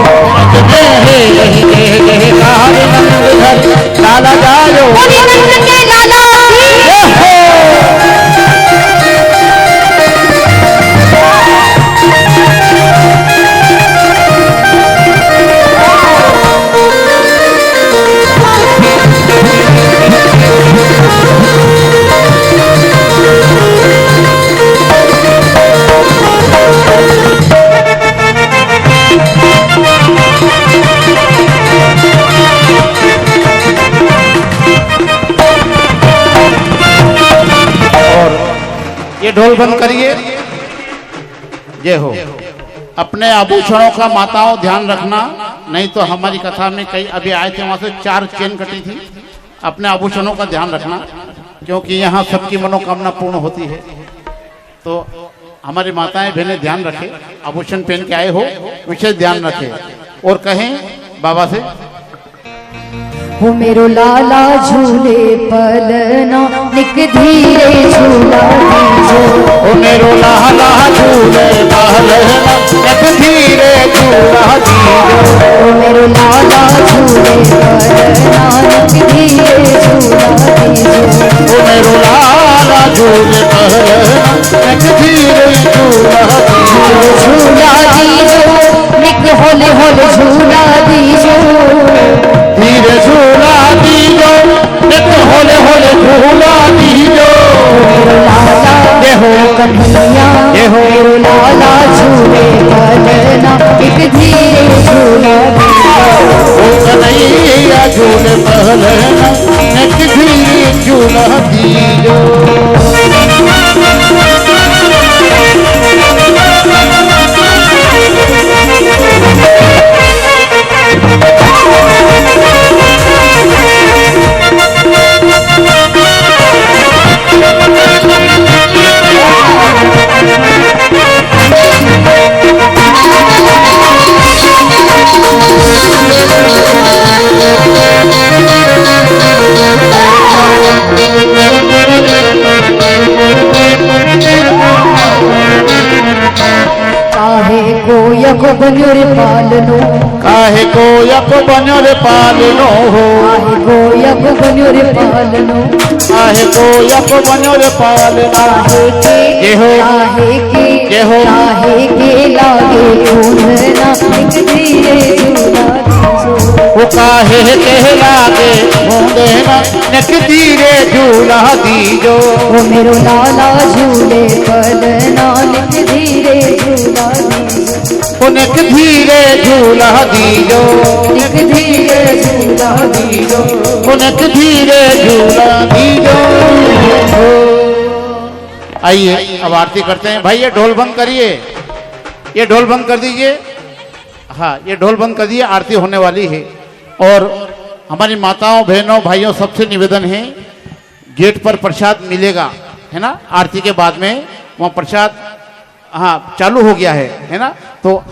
यही जय जयकार नंद घर लाला जायो। नंद के लाला ये ढोल बंद करिए। जय हो। अपने आभूषणों का माताओं ध्यान रखना, नहीं तो हमारी कथा में कई अभी आए थे, वहां से 4 चेन कटी थी। अपने आभूषणों का ध्यान रखना, क्योंकि यहाँ सबकी मनोकामना पूर्ण होती है। तो हमारी माताएं बहनें ध्यान रखें, आभूषण पहन के आए हो विशेष ध्यान रखें। और कहें बाबा से, वो मेरो लाला झूले पलना निक धीरे झूला दीजो। ओ मेरो लाला झूले पलना निक धीरे झूला दीजो। ओ मेरो लाला झूले पलना निक धीरे झूला दीजो। ओ मेरो लाला झूले पलना निक धीरे झूला दीजो। झूला होले होले झूला दीजो, धीरे झूला दीजो, नित होले होले झूला दीजो। लाला ये हो कन्हैया, ये हो लाला झूले पलना, एक धीरे झूला दीजो। ओ कन्हैया झूले पलना, एक धीरे झूला दीजो। काहे को यको बन्योर पालनो, काहे को यक बन्योर पालनो हो, काहे को यको बन्योर पालनो, काहे को यक बन्योर पालना। काहे के ये हो काहे के ये हो काहे के लागे ढूंढना, एक धीरे झूला दीजो। वो काहे के लागे ढूंढना, एक धीरे झूला दीजो। ओ मेरो लाला झूले पलना, एक धीरे झूला दीजो। उनक धीरे झूला दीजो, एक धीरे झूला दीजो। उनक धीरे झूला दीजो। आइए अब आरती करते हैं। भाई ये ढोल बंद करिए, ये ढोल बंद कर दीजिए। हाँ ये ढोल बंद कर दिए, आरती होने वाली है। और हमारी माताओं बहनों भाइयों सबसे निवेदन है, गेट पर प्रसाद मिलेगा है ना, आरती के बाद में वहाँ प्रसाद हाँ चालू हो गया है ना। तो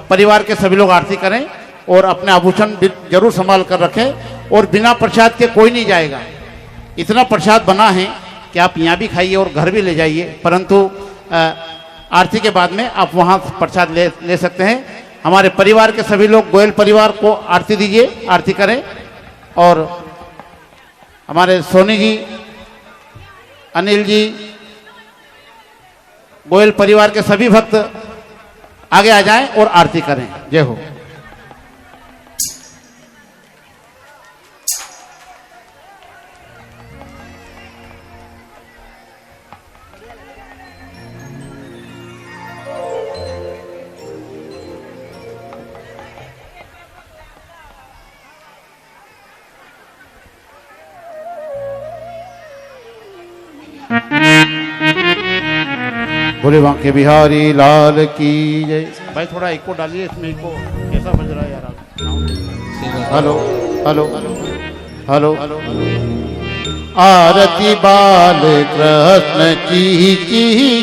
परिवार के सभी लोग आरती करें और अपने आभूषण जरूर संभाल कर रखें। और बिना प्रसाद के कोई नहीं जाएगा। इतना प्रसाद बना है कि आप यहाँ भी खाइए और घर भी ले जाइए, परंतु आरती के बाद में आप वहाँ प्रसाद ले सकते हैं। हमारे परिवार के सभी लोग गोयल परिवार को आरती दीजिए, आरती करें। और हमारे सोनी जी, अनिल जी, गोयल परिवार के सभी भक्त आगे आ जाएं और आरती करें। जय हो। बोले बांके बिहारी लाल की जय। भाई थोड़ा इको डालिए इसमें, इको कैसा बज रहा है यार। Hello hello hello hello. Aarti Bal Krishna की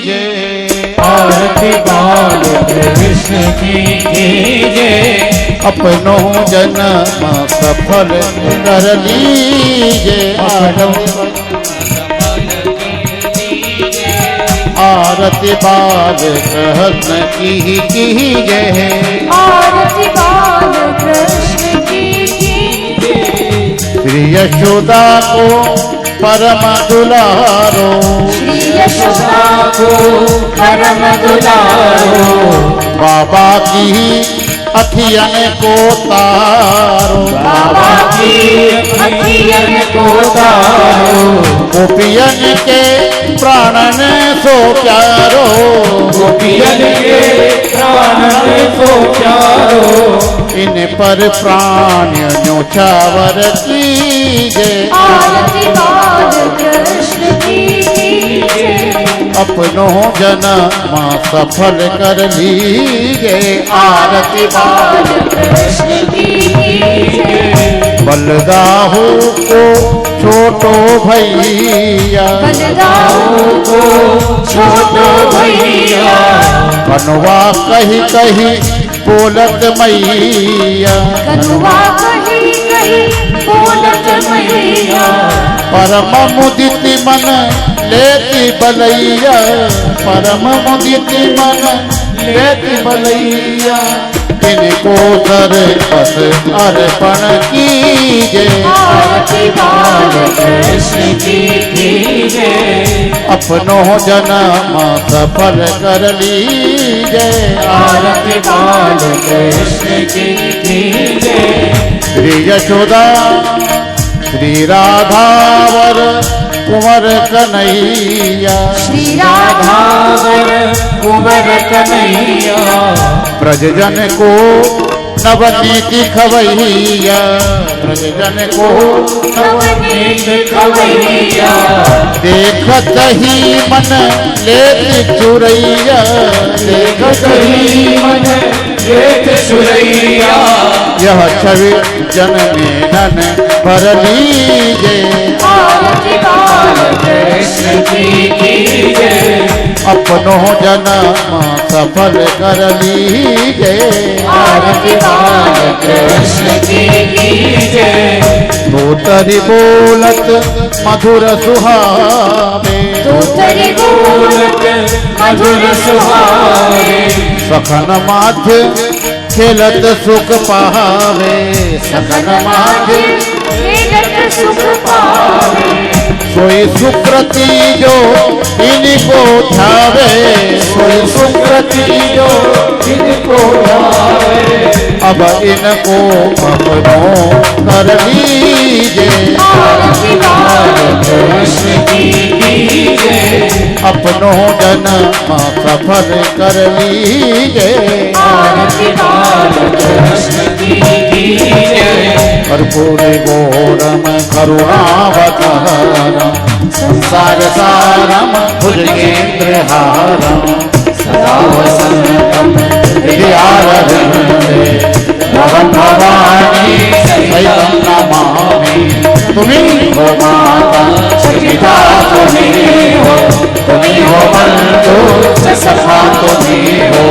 जय, आरती बाल कृष्ण की जय। अपनों जन्म सफल कर लीजे। आरती बाल कृष्ण की जय, आरती बाल कृष्ण की जय। श्री यशोदा को परम दुलारो, श्री यशोदा को परम दुलारो। बाबा की अखियन को तारो, बाबा की अखियन को तारो। गोपियन के प्राणन सो प्यारो, गोपियन के प्राणन सो प्यारो। इन पर प्राण न्योछावर कीजे। आरती बाल कृष्ण की जय, अपनों जन्म सफल कर लीजे। आरती बाल कृष्ण की जय। बलदाहू को छोटो भैया, बलदाऊ को छोटो भैया। कनुआ कही कही बोलत मैया, कनुआ कही कही बोलत मैया। परम मुदित मन लेती बलैया, परम मुदित मन लेती बलैया। इनको सर बस अर्पण कीजे। आरती बाल कृष्ण की जय, अपनों जन्म सफल कर लीजे। जय आरती बाल कृष्ण की जय। श्री यशोदा श्री राधावर कुंवर कन्हैया श्री राधा कुंवर कन्हैया ब्रजजन को नवनीति खवैया ब्रजजन को नवनीत खवैया देखत ही मन लेत चुरैया देखत ही मन लेत सुरैया। यह छवि जन मेनन भर लीजे आरती बाल कृष्ण की जय। अपनो जन्म सफल कर लीजे आरती बाल कृष्ण की जय। तोतरी बोलत मधुर सुहावे दूतरी बोलत मधुर सुहावे सखन माध्य खेलत सुख पावे सखन माध्य खेलत सुख पावे सोई सुकृति जो इनको ध्यावे सोई सुकृति जो इनको भावे अब इनको अपनो कर लीजे आरती बाल कृष्ण की जय। अपनो जन्म सफल कर लीजे आरती बाल कृष्ण की जय। कर्पूर घोरम करुणावतारम संसार सारम भुजगेन्द्रहारम सदा वसंतम हृदयारविंदे भवन् भवानी सहितं नमामि तुम्हीं हो माता पिता तुम्हीं हो बंधु सखा तुम्हीं हो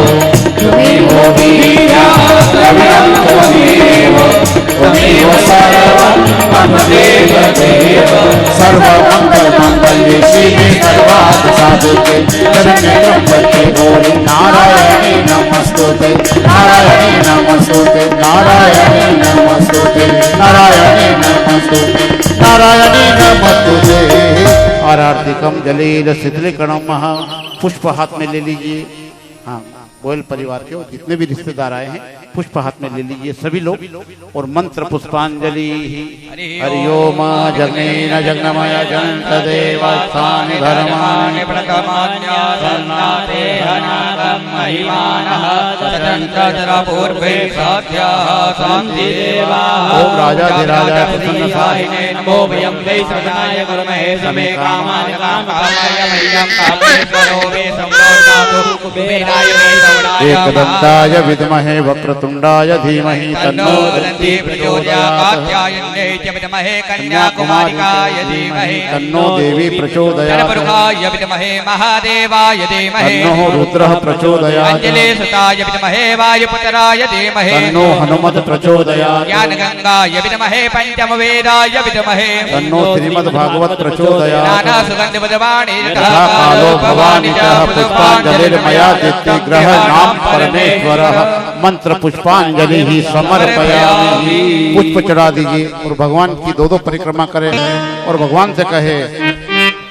वीर्या द्रविणं तुम्हीं हो सर्वं मम देव देव सर्वमंगल मंगल्ये शिवे सर्वार्थ साधके शरण्ये त्र्यंबके गौरी नारायणी नमस्तुते नारायणी नमस्तुते नारायणी नमस्तुते नारायणी नमस्तुते नारायणी नमस्तुते। आरार्तिकम जलील शिथिलीकरणम महा पुष्प हाथ में ले लीजिए। हाँ, गोयल परिवार के जितने भी रिश्तेदार आए हैं पुष्प हाथ में ले लीजिए सभी लोग और मंत्र पुष्पांजलि। हरिओम जगनेन जगनमय जगन्त देवस्थानि धर्माणि ओम राजाधिराजाय प्रसन्नसायिने नमो वयं वै सर्वनाय कुर्महे समे कामानि कामकामाय मह्यं कामेश्वरो मे संवर्धनातु कुबेराय मे सवनाय एकदन्ताय विद्महे वक्रतुण्डाय धीमहि तन्नो दन्ति प्रचोदयात् कात्यायने च विद्महे कन्याकुमारिकाय धीमहि तन्नो देवी प्रचोदयात् जनपुरुषाय विद्महे महादेवाय धीमहि तन्नो रुद्रः प्रचोदयात् अंजलि सुताय विद्महे वायुपुत्राय धीमहि तन्नो हनुमत प्रचोदयात् ज्ञानगंगाय विद्महे पंचमवेदाय विद्महे तन्नो श्रीमद्भागवत प्रचोदयात् नाना सुगन्धवदवाणी यथा कालो भवानी च पुष्पांजलिर्मया दित्तिग्रह नाम परमेश्वरः मंत्र पुष्पांजलि ही समर्पयामि। पुष्प चढ़ा दीजिए और भगवान की दो परिक्रमा करें और भगवान से कहे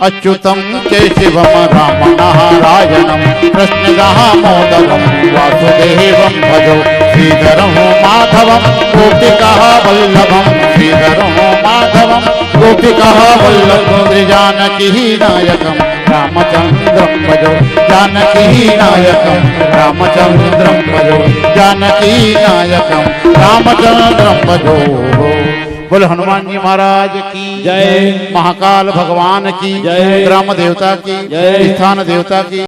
अच्युतम केशवम राम नारायणम कृष्ण दामोदरम वासुदेवम भजो श्रीधरम माधवम गोपिका वल्लभम श्रीधरम माधवम गोपिका वल्लभम जानकी नायकम रामचंद्रम भजो जानकी नायकम रामचंद्रम भजो जानकी नायकम रामचंद्रम भजो। बोल हनुमान जी महाराज की जय। महाकाल भगवान की जय। ग्राम देवता की जय। स्थान देवता की